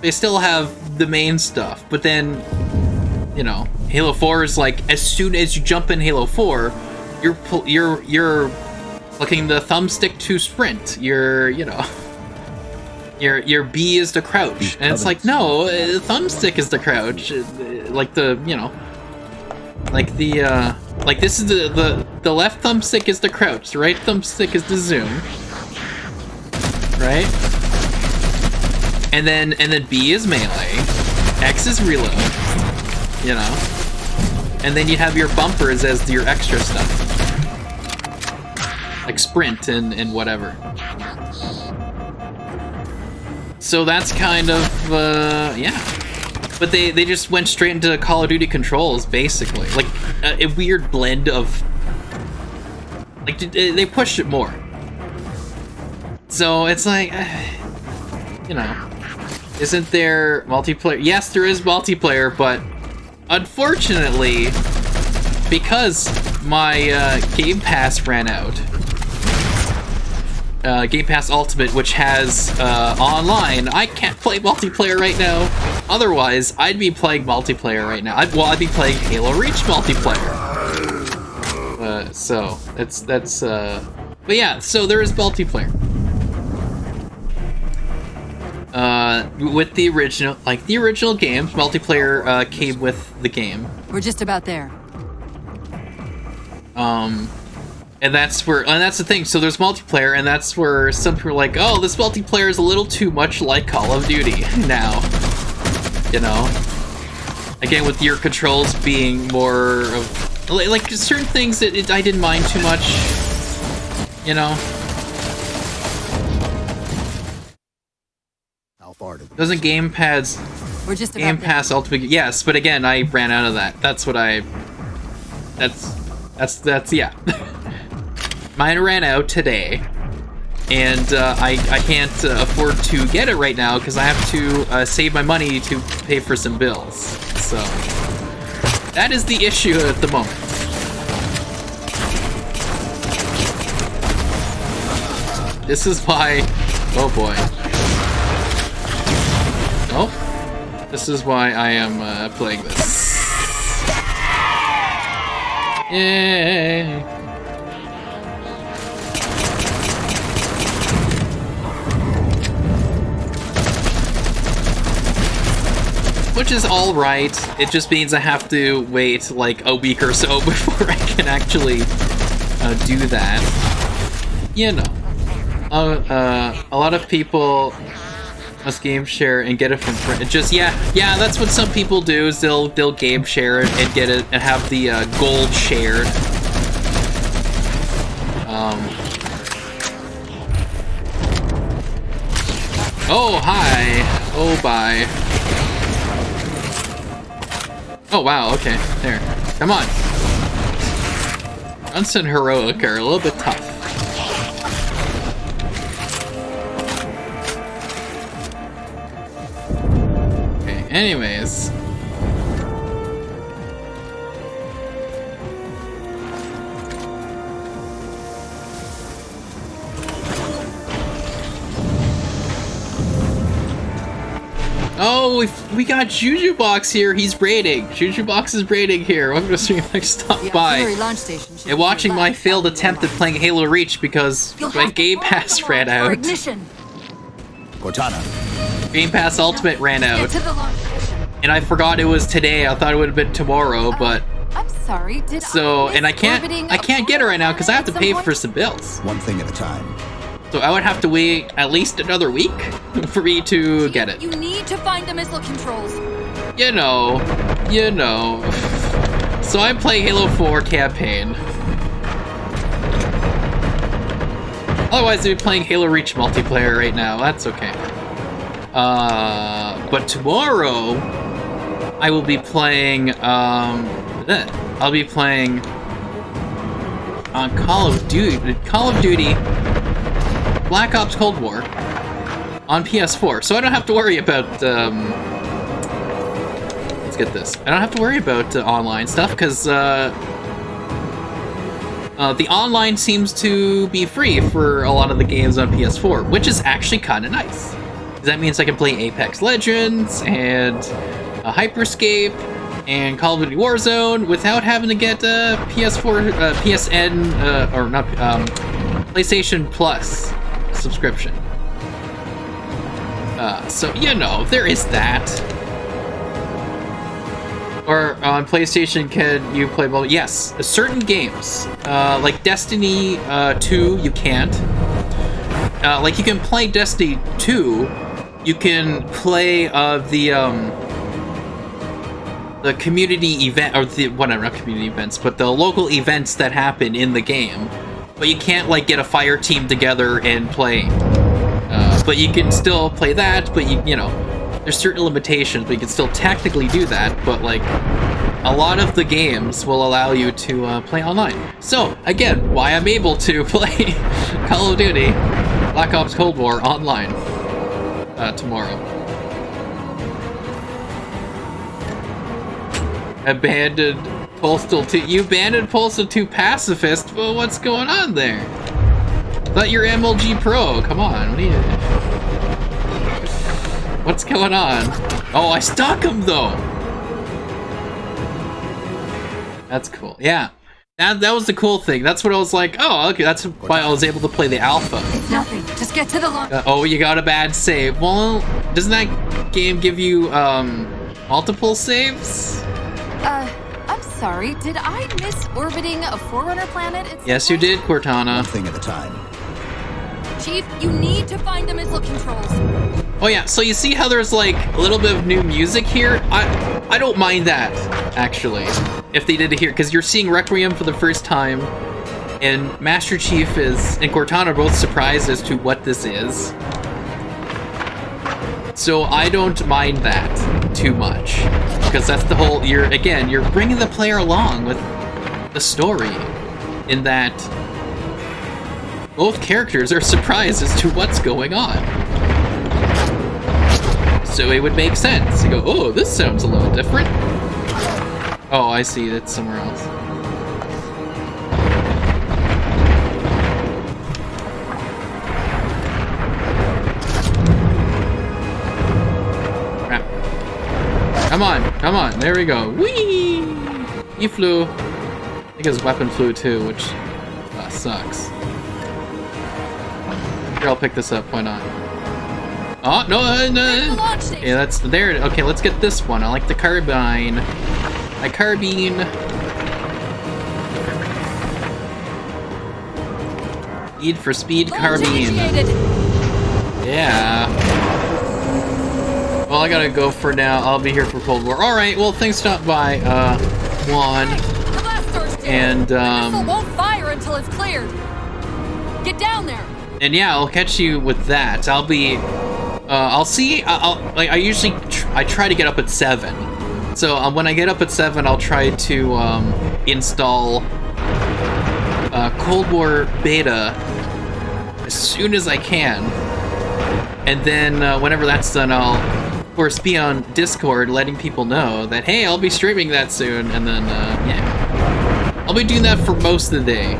They still have the main stuff, but then, you know, Halo 4 is like, as soon as you jump in Halo 4, you're looking the thumbstick to sprint. You know, your B is to crouch, and it's like, no, the thumbstick is to crouch, like the, you know. Like the, like this is the left thumbstick is to crouch, the right thumbstick is to zoom, right? And then B is melee, X is reload, you know, and then you have your bumpers as your extra stuff, like sprint and whatever. So that's kind of, yeah. But they just went straight into Call of Duty controls, basically. Like, a weird blend of... Like, they pushed it more. So, it's like... You know... Isn't there multiplayer? Yes, there is multiplayer, but... Unfortunately... Because my Game Pass ran out... Game Pass Ultimate, which has online, I can't play multiplayer right now. Otherwise, I'd be playing multiplayer right now. I'd be playing Halo Reach multiplayer. So that's but yeah, so there is multiplayer. With the original games, multiplayer came with the game. We're just about there. And that's the thing. So there's multiplayer, and that's where some people are like, oh, this multiplayer is a little too much like Call of Duty now. You know? Again, with your controls being more of... Like, certain things that I didn't mind too much. You know? How far Doesn't Game Pass... We're just about Game there. Pass Ultimate... Yes, but again, I ran out of that. That's what I... That's yeah. Mine ran out today, and I can't afford to get it right now because I have to save my money to pay for some bills. So that is the issue at the moment. This is why... Oh boy. Oh. This is why I am playing this. Yay! which is all right. It just means I have to wait like a week or so before I can actually do that. You know, a lot of people must game share and get it from friends. Just yeah, that's what some people do. Is they'll game share it and get it and have the gold shared. Oh hi. Oh bye. Oh wow. Okay. There. Come on. Grunts and Heroic are a little bit tough. Okay, anyways. Oh, we got Jujubox here. He's raiding. Jujubox is raiding here. Welcome to stream. I stopped by and watching my failed attempt at playing Halo Reach because my Game Pass ran out. Cortana. Game Pass Ultimate ran out, and I forgot it was today. I thought it would have been tomorrow, but I'm sorry. I can't get it right now because I have to pay for some bills. One thing at a time. So I would have to wait at least another week for me to get it. You need to find the missile controls. You know. So I'm playing Halo 4 campaign. Otherwise, I'd be playing Halo Reach multiplayer right now. That's okay. But tomorrow, I will be playing, I'll be playing on Call of Duty Black Ops Cold War on PS4, so I don't have to worry about, let's get this. I don't have to worry about online stuff, because, the online seems to be free for a lot of the games on PS4, which is actually kind of nice. That means I can play Apex Legends, and Hyperscape, and Call of Duty Warzone without having to get a PS4, PSN, or not, PlayStation Plus subscription. So, you know, there is that. Or on PlayStation, can you play both? Yes, certain games, like Destiny 2, you can't. Like, you can play Destiny 2, you can play the community event, or the, whatever, not community events, but the local events that happen in the game. But you can't, like, get a fire team together and play. But you can still play that, but you know, there's certain limitations, but you can still technically do that, but, like, a lot of the games will allow you to play online. So, again, why I'm able to play Call of Duty Black Ops Cold War online tomorrow. Abandoned Postal 2. You abandoned Postal 2 Pacifist? Well, what's going on there? Thought you're MLG Pro. Come on. What are you... What's going on? Oh, I stuck him, though! That's cool. Yeah. That was the cool thing. That's what I was like, oh, okay, that's why I was able to play the alpha. It's nothing. Just get to the launch. Oh, you got a bad save. Well, doesn't that game give you, multiple saves? I'm sorry. Did I miss orbiting a Forerunner planet? Yes, you did, Cortana. One thing at a time. Chief, you need to find the missile controls. Oh yeah, so you see how there's like a little bit of new music here? I don't mind that, actually, if they did it here, because you're seeing Requiem for the first time, and Master Chief and Cortana are both surprised as to what this is. So I don't mind that too much, because that's the whole, you're bringing the player along with the story, in that both characters are surprised as to what's going on. So it would make sense. You go, oh, this sounds a little different. Oh, I see, that's somewhere else. Crap. Come on, there we go. Whee! He flew. I think his weapon flew too, which sucks. Here, I'll pick this up, why not? Oh, no, There's the no. launch station. Yeah, that's there. Okay, let's get this one. I like the carbine. My carbine. Need for speed Launch carbine. initiated. Yeah. Well, I gotta go for now. I'll be here for Cold War. Alright, well, thanks for stopping by, Juan. Hey, the blast door's jammed. And, The missile won't fire until it's cleared. Get down there. And yeah, I'll catch you with that. I'll be, I'll see, like, I usually, I try to get up at 7. So, when I get up at 7, I'll try to, install, Cold War Beta as soon as I can. And then, whenever that's done, I'll, of course, be on Discord letting people know that, hey, I'll be streaming that soon. And then, yeah. I'll be doing that for most of the day.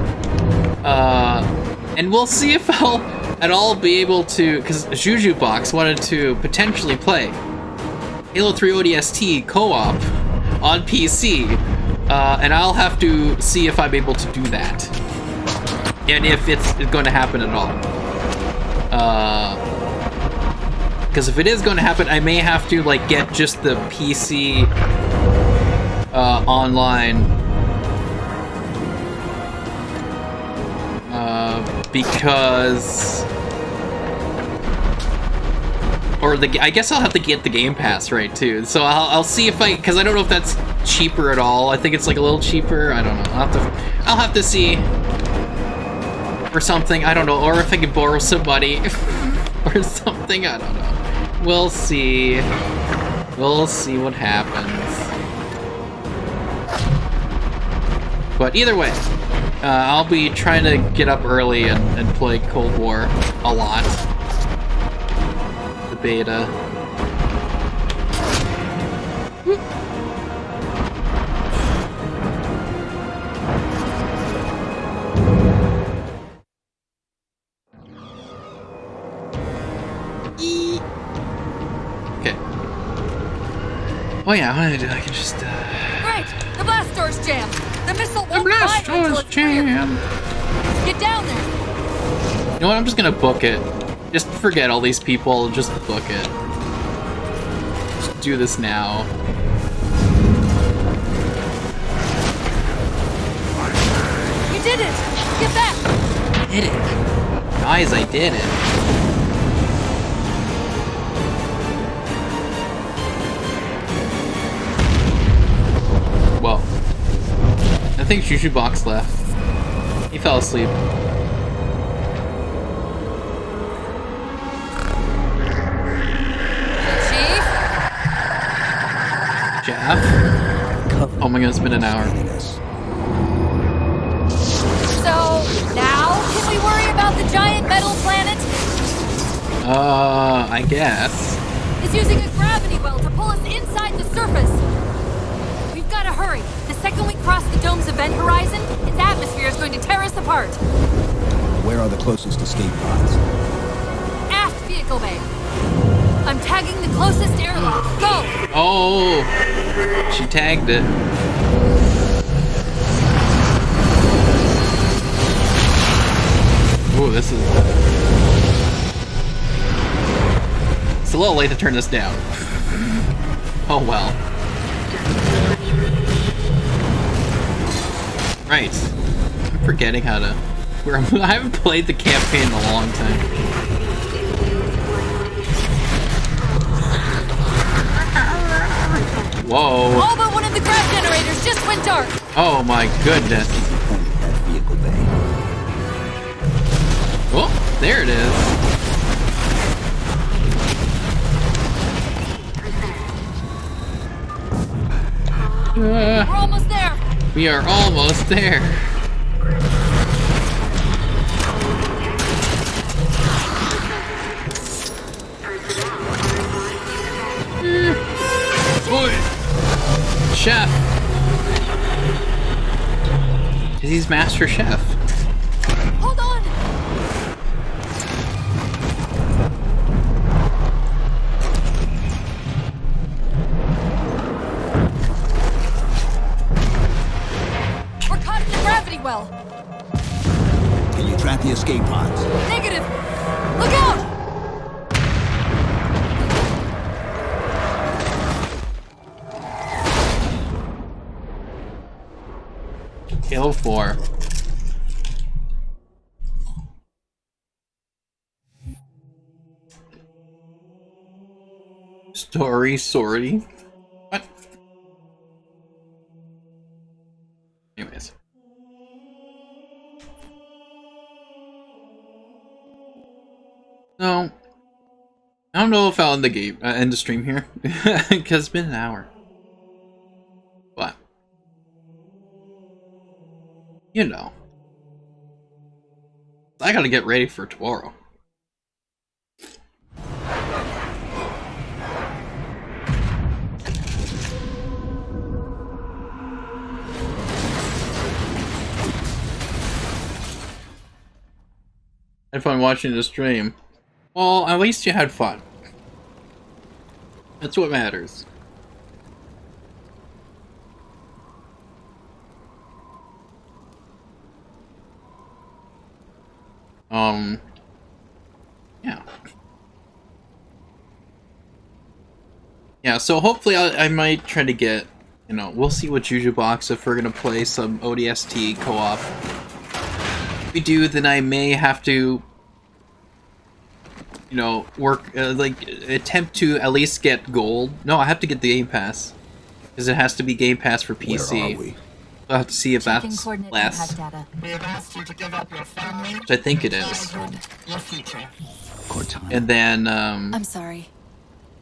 And we'll see if I'll at all be able to, because Jujubox wanted to potentially play Halo 3 ODST co-op on PC, and I'll have to see if I'm able to do that, and if it's going to happen at all. Because if it is going to happen, I may have to like get just the PC online. Because, or I guess I'll have to get the Game Pass, right, too. So I'll see if because I don't know if that's cheaper at all. I think it's like a little cheaper. I don't know. I'll have to see, or something. I don't know. Or if I can borrow some money or something. I don't know. We'll see. We'll see what happens. But either way. I'll be trying to get up early and play Cold War a lot. The beta. Okay. Oh yeah, I can just, Great! The blast door's jammed. The missile won't blast fire until door's it's cleared. jammed. Get down there. You know what? I'm just gonna book it. Just forget all these people. Just book it. Just do this now. You did it. Get back. Did it, guys! I did it. Well, I think Jujubox left. He fell asleep. Chief? Jeff? Oh my god, it's been an hour. So, now can we worry about the giant metal planet? I guess. It's using a gravity well to pull us inside the surface. We've got to hurry. The second we cross the dome's event horizon, its atmosphere is going to tear us apart. Where are the closest escape pods? Aft vehicle bay. I'm tagging the closest airlock. Go! Oh, she tagged it. Ooh, this is... It's a little late to turn this down. Oh well. Right. I'm forgetting how to... I haven't played the campaign in a long time. Whoa. All but one of the grav generators just went dark. Oh my goodness. That vehicle bay. Oh, there it is. We're almost there. We are almost there. Boy. Chef. He's Master Chef. Hold on. We're caught in the gravity well. Can you track the escape pods? Negative. Look out! Halo 4. Story sorry. What? Anyways. No. I don't know if I'll end the game, end the stream here, because it's been an hour. But, you know, I gotta get ready for tomorrow. I had fun watching the stream. Well, at least you had fun. That's what matters. Yeah. Yeah, so hopefully I might try to get, you know, we'll see what Juju Box if we're gonna play some ODST co-op. If we do, then I may have to, you know, work, like, attempt to at least get gold. No, I have to get the Game Pass. Because it has to be Game Pass for PC. Where are we? I'll have to see if Checking that's coordinate less. impact data. We have asked you to give up your family, Which I think it is. children, your future. Cortana. And then, I'm sorry.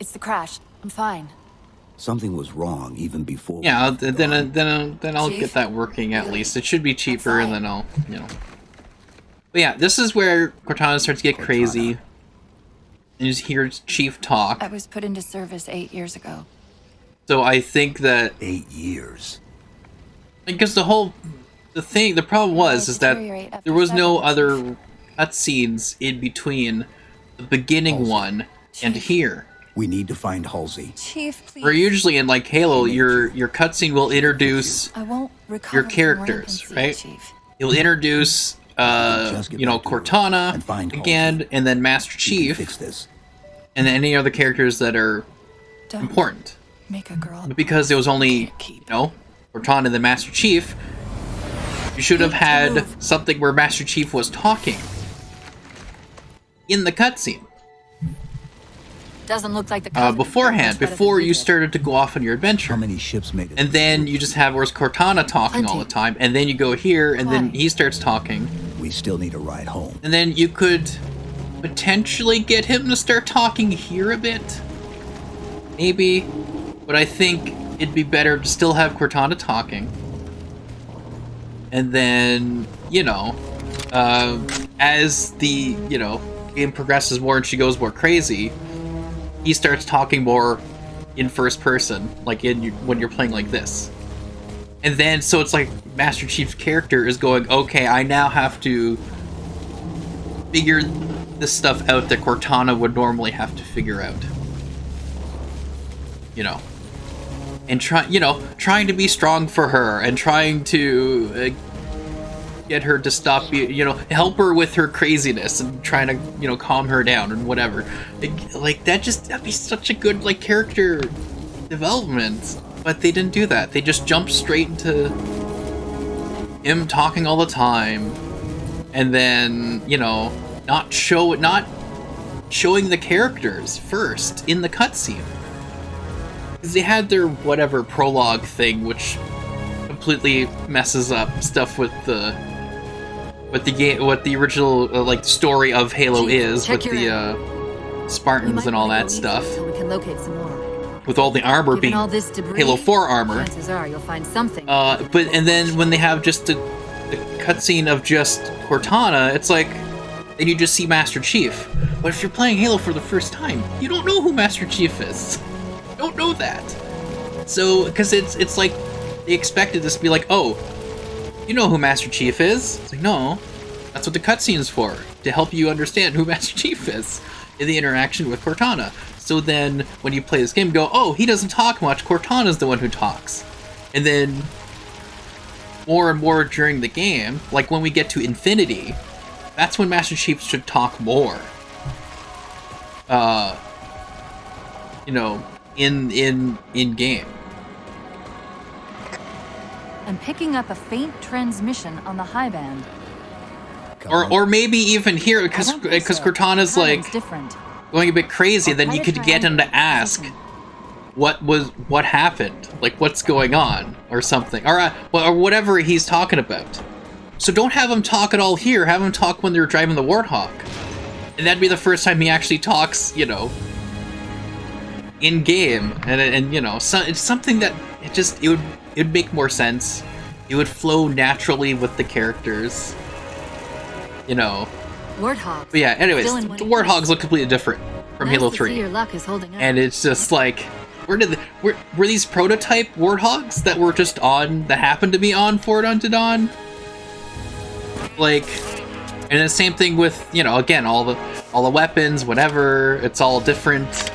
It's the crash. I'm fine. Something was wrong even before. we yeah, left the then dawn. I'll Chief? get that working at least. It should be cheaper, and then I'll, you know. But yeah, this is where Cortana starts to get crazy. And you just hear Chief talk. I was put into service 8 years ago. So I think that 8 years. because the problem was is that deteriorate after there was no 7 other cutscenes in between the beginning one and here. We need to find Halsey. Chief, please. Where usually in like Halo, your cutscene will introduce I won't recover from characters, rampancy, right? Chief. You'll introduce Just get you know, back to work Cortana and find again, Halsey. and then Master We can Chief, fix this. and then any other characters that are Don't important. make a girl. But because it was only, you know, Cortana and then Master Chief, you should have had something where Master Chief was talking in the cutscene. Doesn't look like the Covenant Beforehand, much better before than we you did. started to go off on your How adventure. many ships made it? And then you just have where's Cortana talking all the Plenty. time, and then you go here, and then Why? he starts talking, We still need a ride home. and then you could potentially get him to start talking here a bit. Maybe. But I think it'd be better to still have Cortana talking. And then, you know, as the, you know, game progresses more and she goes more crazy, he starts talking more in first person, like when you're playing like this. And then, so it's like Master Chief's character is going, okay, I now have to figure this stuff out that Cortana would normally have to figure out. You know. And trying to be strong for her, and trying to get her to stop, help her with her craziness, and trying to, calm her down and whatever. That'd be such a good, character development. But they didn't do that. They just jumped straight into him talking all the time, and then, not showing the characters first in the cutscene. They had their whatever prologue thing, which completely messes up stuff with the game, what the original story of Halo Chief, is, check with your the Spartans and all that stuff, So we can locate some more. with all the armor Given being all this debris, Halo 4 armor. chances are you'll find something. And then when they have just the cutscene of just Cortana, it's like, then you just see Master Chief. But if you're playing Halo for the first time, you don't know who Master Chief is. You don't know that. So, because it's like, they expected this to be like, oh, you know who Master Chief is? It's like, no, that's what the cutscene's for, to help you understand who Master Chief is in the interaction with Cortana. So then, when you play this game, you go, oh, he doesn't talk much, Cortana's the one who talks. And then, more and more during the game, like when we get to Infinity, that's when Master Chief should talk more. In game. I'm picking up a faint transmission on the high band. Or maybe even here, I because don't think so. Cortana's Pattern's like different. going a bit crazy, I'll then try you to could get him to triangulate the ask signal. what happened, like what's going on, or something, or whatever he's talking about. So don't have him talk at all here. Have him talk when they're driving the Warthog, and that'd be the first time he actually talks, you know, in game, and you know, so it's something that it would make more sense. It would flow naturally with the characters, you know. Warthog. But yeah, anyways, Still in the one Warthogs piece. look completely different from Halo Nice to see 3. your luck is holding up. And it's just like, were these prototype Warthogs that were just on, that happened to be on Forward Unto Dawn? Like, and the same thing with, you know, again, all the weapons, whatever, it's all different.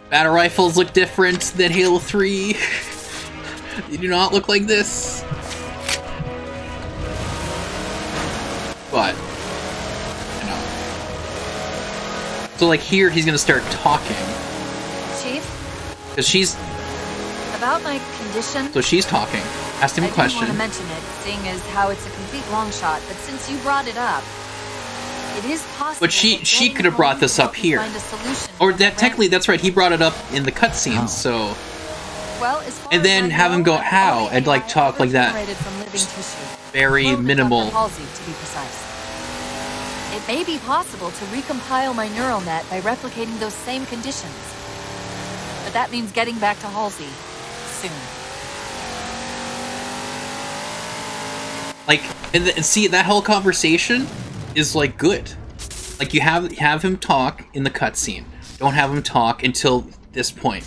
Battle rifles look different than Halo 3. They do not look like this. But, you know. So like here, he's gonna start talking. Chief, Because she's, about my condition. so she's talking. Asked him I a didn't want question. to mention it, seeing as how it's a complete long shot, but since you brought it up, it is possible. But she that could have brought getting this home up will here. find a solution Or for that the technically, rent. that's right, he brought it up in the Oh. cutscenes, so... Well, as far and as then I have him know, go, I've how? only And, like, AI talk like that. generated from living tissue. Very Clone to minimal. Dr. Halsey, to be precise. It may be possible to recompile my neural net by replicating those same conditions. But that means getting back to Halsey soon. Like, and see, that whole conversation is, like, good. Like, you have him talk in the cutscene. Don't have him talk until this point,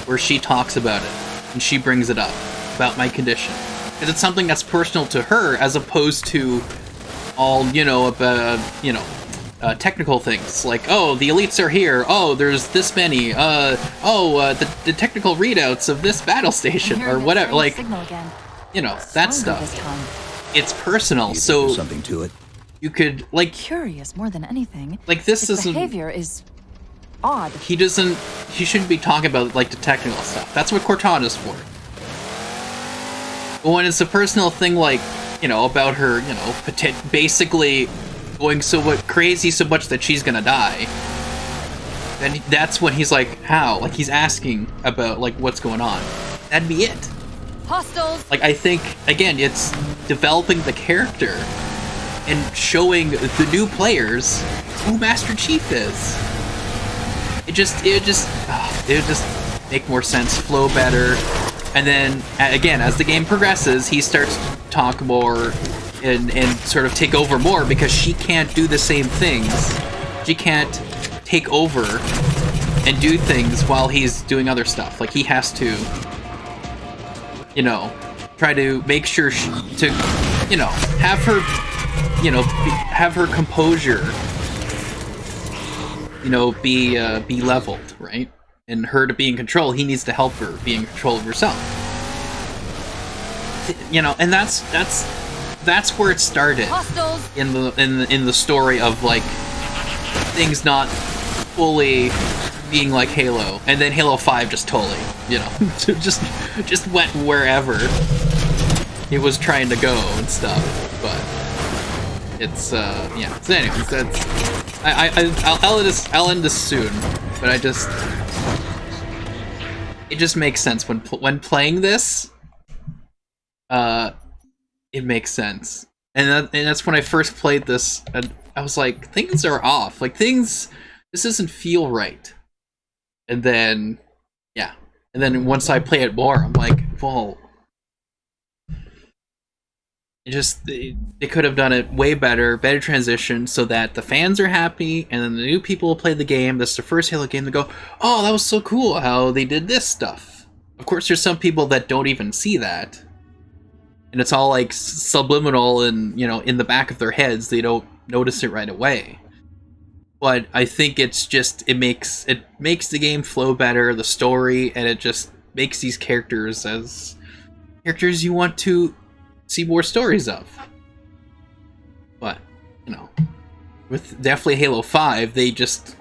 where she talks about it, and she brings it up, about my condition. Because it's something that's personal to her, as opposed to all, you know, about, you know, technical things. Like, oh, the elites are here, oh, there's this many, the technical readouts of this battle I'm station, hearing or that whatever, strange like, signal again. you know, that Stronger this stuff. time. It's personal, You think so there's something to it? you could, like, Curious more than anything. like this Its isn't... behavior is odd. He shouldn't be talking about, like, the technical stuff. That's what Cortana's for. But when it's a personal thing, like, you know, about her, you know, basically going crazy so much that she's gonna die, then that's when he's like, how? Like, he's asking about, like, what's going on. That'd be it. Hostiles! Like, I think, again, it's developing the character and showing the new players who Master Chief is. It would just make more sense, flow better, and then again, as the game progresses, he starts to talk more and sort of take over more, because she can't do the same things. She can't take over and do things while he's doing other stuff. Like, he has to, you know, try to make sure to, you know, have her, you know, have her composure, you know, be leveled, right? And her to be in control, he needs to help her be in control of herself. You know, and that's where it started Hostiles! in the story of, like, things not fully being like Halo, and then Halo 5 just totally, you know, just went wherever it was trying to go and stuff. But it's yeah. So anyways, that's I'll end this soon, but it just makes sense when playing this. It makes sense, and that's when I first played this, and I was like, things are off. Like, this doesn't feel right. And then, yeah, and then once I play it more, I'm like, well, they could have done it way better transition, so that the fans are happy, and then the new people will play the game. That's the first Halo game. They go, oh, that was so cool how they did this stuff. Of course, there's some people that don't even see that. And it's all, like, subliminal and, you know, in the back of their heads. They don't notice it right away. But I think it's just, it makes the game flow better, the story, and it just makes these characters as characters you want to see more stories of. But, you know, with definitely Halo 5, because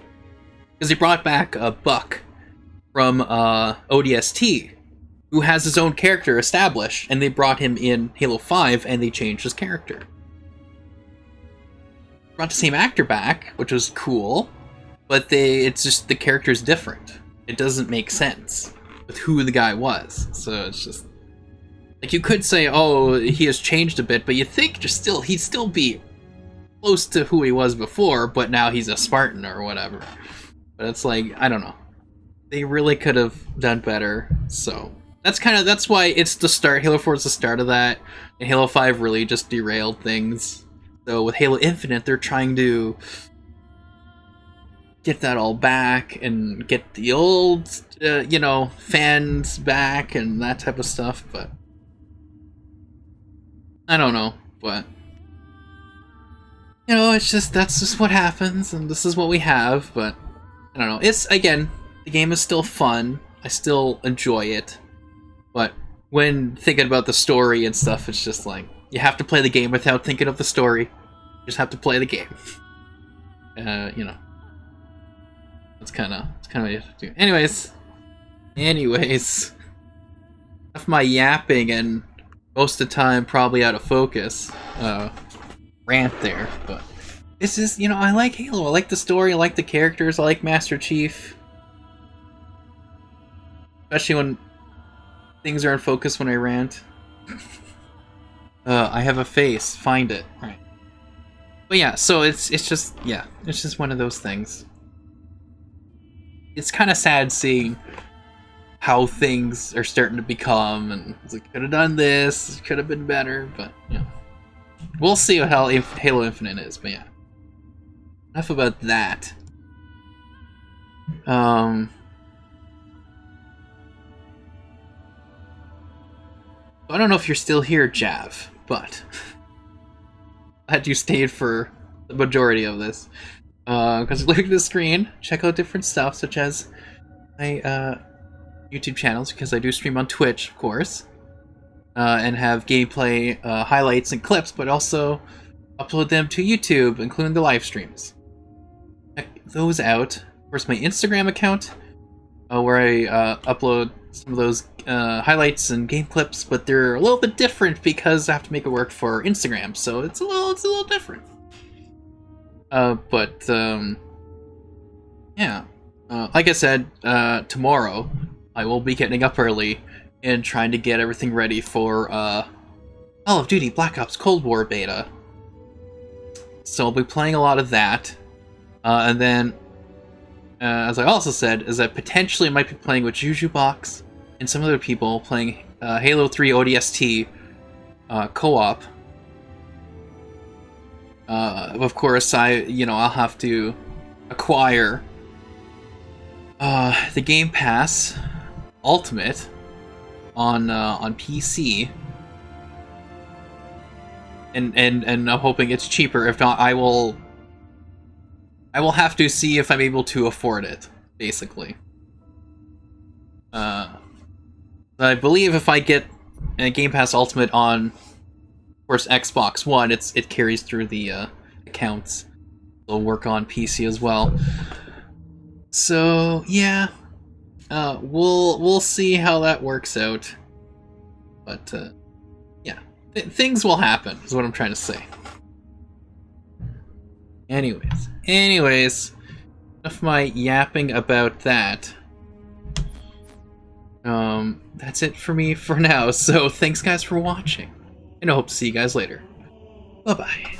they brought back Buck from ODST. who has his own character established, and they brought him in Halo 5 and they changed his character. Brought the same actor back, which was cool, but it's just the character's different. It doesn't make sense with who the guy was. So it's just like, you could say, oh, he has changed a bit, but you think he'd still be close to who he was before, but now he's a Spartan or whatever. But it's like, I don't know. They really could have done better. So that's why it's the start. Halo 4 is the start of that, and Halo 5 really just derailed things. So with Halo Infinite, they're trying to get that all back and get the old, fans back and that type of stuff. But I don't know. But that's just what happens, and this is what we have. But I don't know. The game is still fun. I still enjoy it. But when thinking about the story and stuff, it's just like, you have to play the game without thinking of the story. You just have to play the game. That's kind of what you have to do. Anyways, enough of my yapping and most of the time probably out of focus rant there. But this is, I like Halo. I like the story. I like the characters. I like Master Chief. Especially when things are in focus when I rant. I have a face. Find it. All right. But yeah, so it's just one of those things. It's kind of sad seeing how things are starting to become, and it's like, could have done this, could have been better, but we'll see what Halo Infinite is. But yeah, enough about that. I don't know if you're still here, Jav, but glad you stayed for the majority of this. Because look at the screen, check out different stuff, such as my YouTube channels, because I do stream on Twitch, of course, and have gameplay highlights and clips, but also upload them to YouTube, including the live streams. Check those out. Of course, my Instagram account, where I upload some of those highlights and game clips, but they're a little bit different because I have to make it work for Instagram, so it's a little different. Like I said, tomorrow I will be getting up early and trying to get everything ready for Call of Duty Black Ops Cold War beta. So I'll be playing a lot of that, and then as I also said, is that potentially I might be playing with Jujubox and some other people playing Halo 3 ODST co-op. Of course, I'll have to acquire the Game Pass Ultimate on PC, and I'm hoping it's cheaper. If not, I will have to see if I'm able to afford it, basically. I believe if I get a Game Pass Ultimate on, of course, Xbox One, it carries through the accounts. It'll work on PC as well. So yeah, we'll see how that works out. But things will happen, is what I'm trying to say. Anyways, enough my yapping about that. That's it for me for now. So thanks guys for watching, and I hope to see you guys later. Bye bye.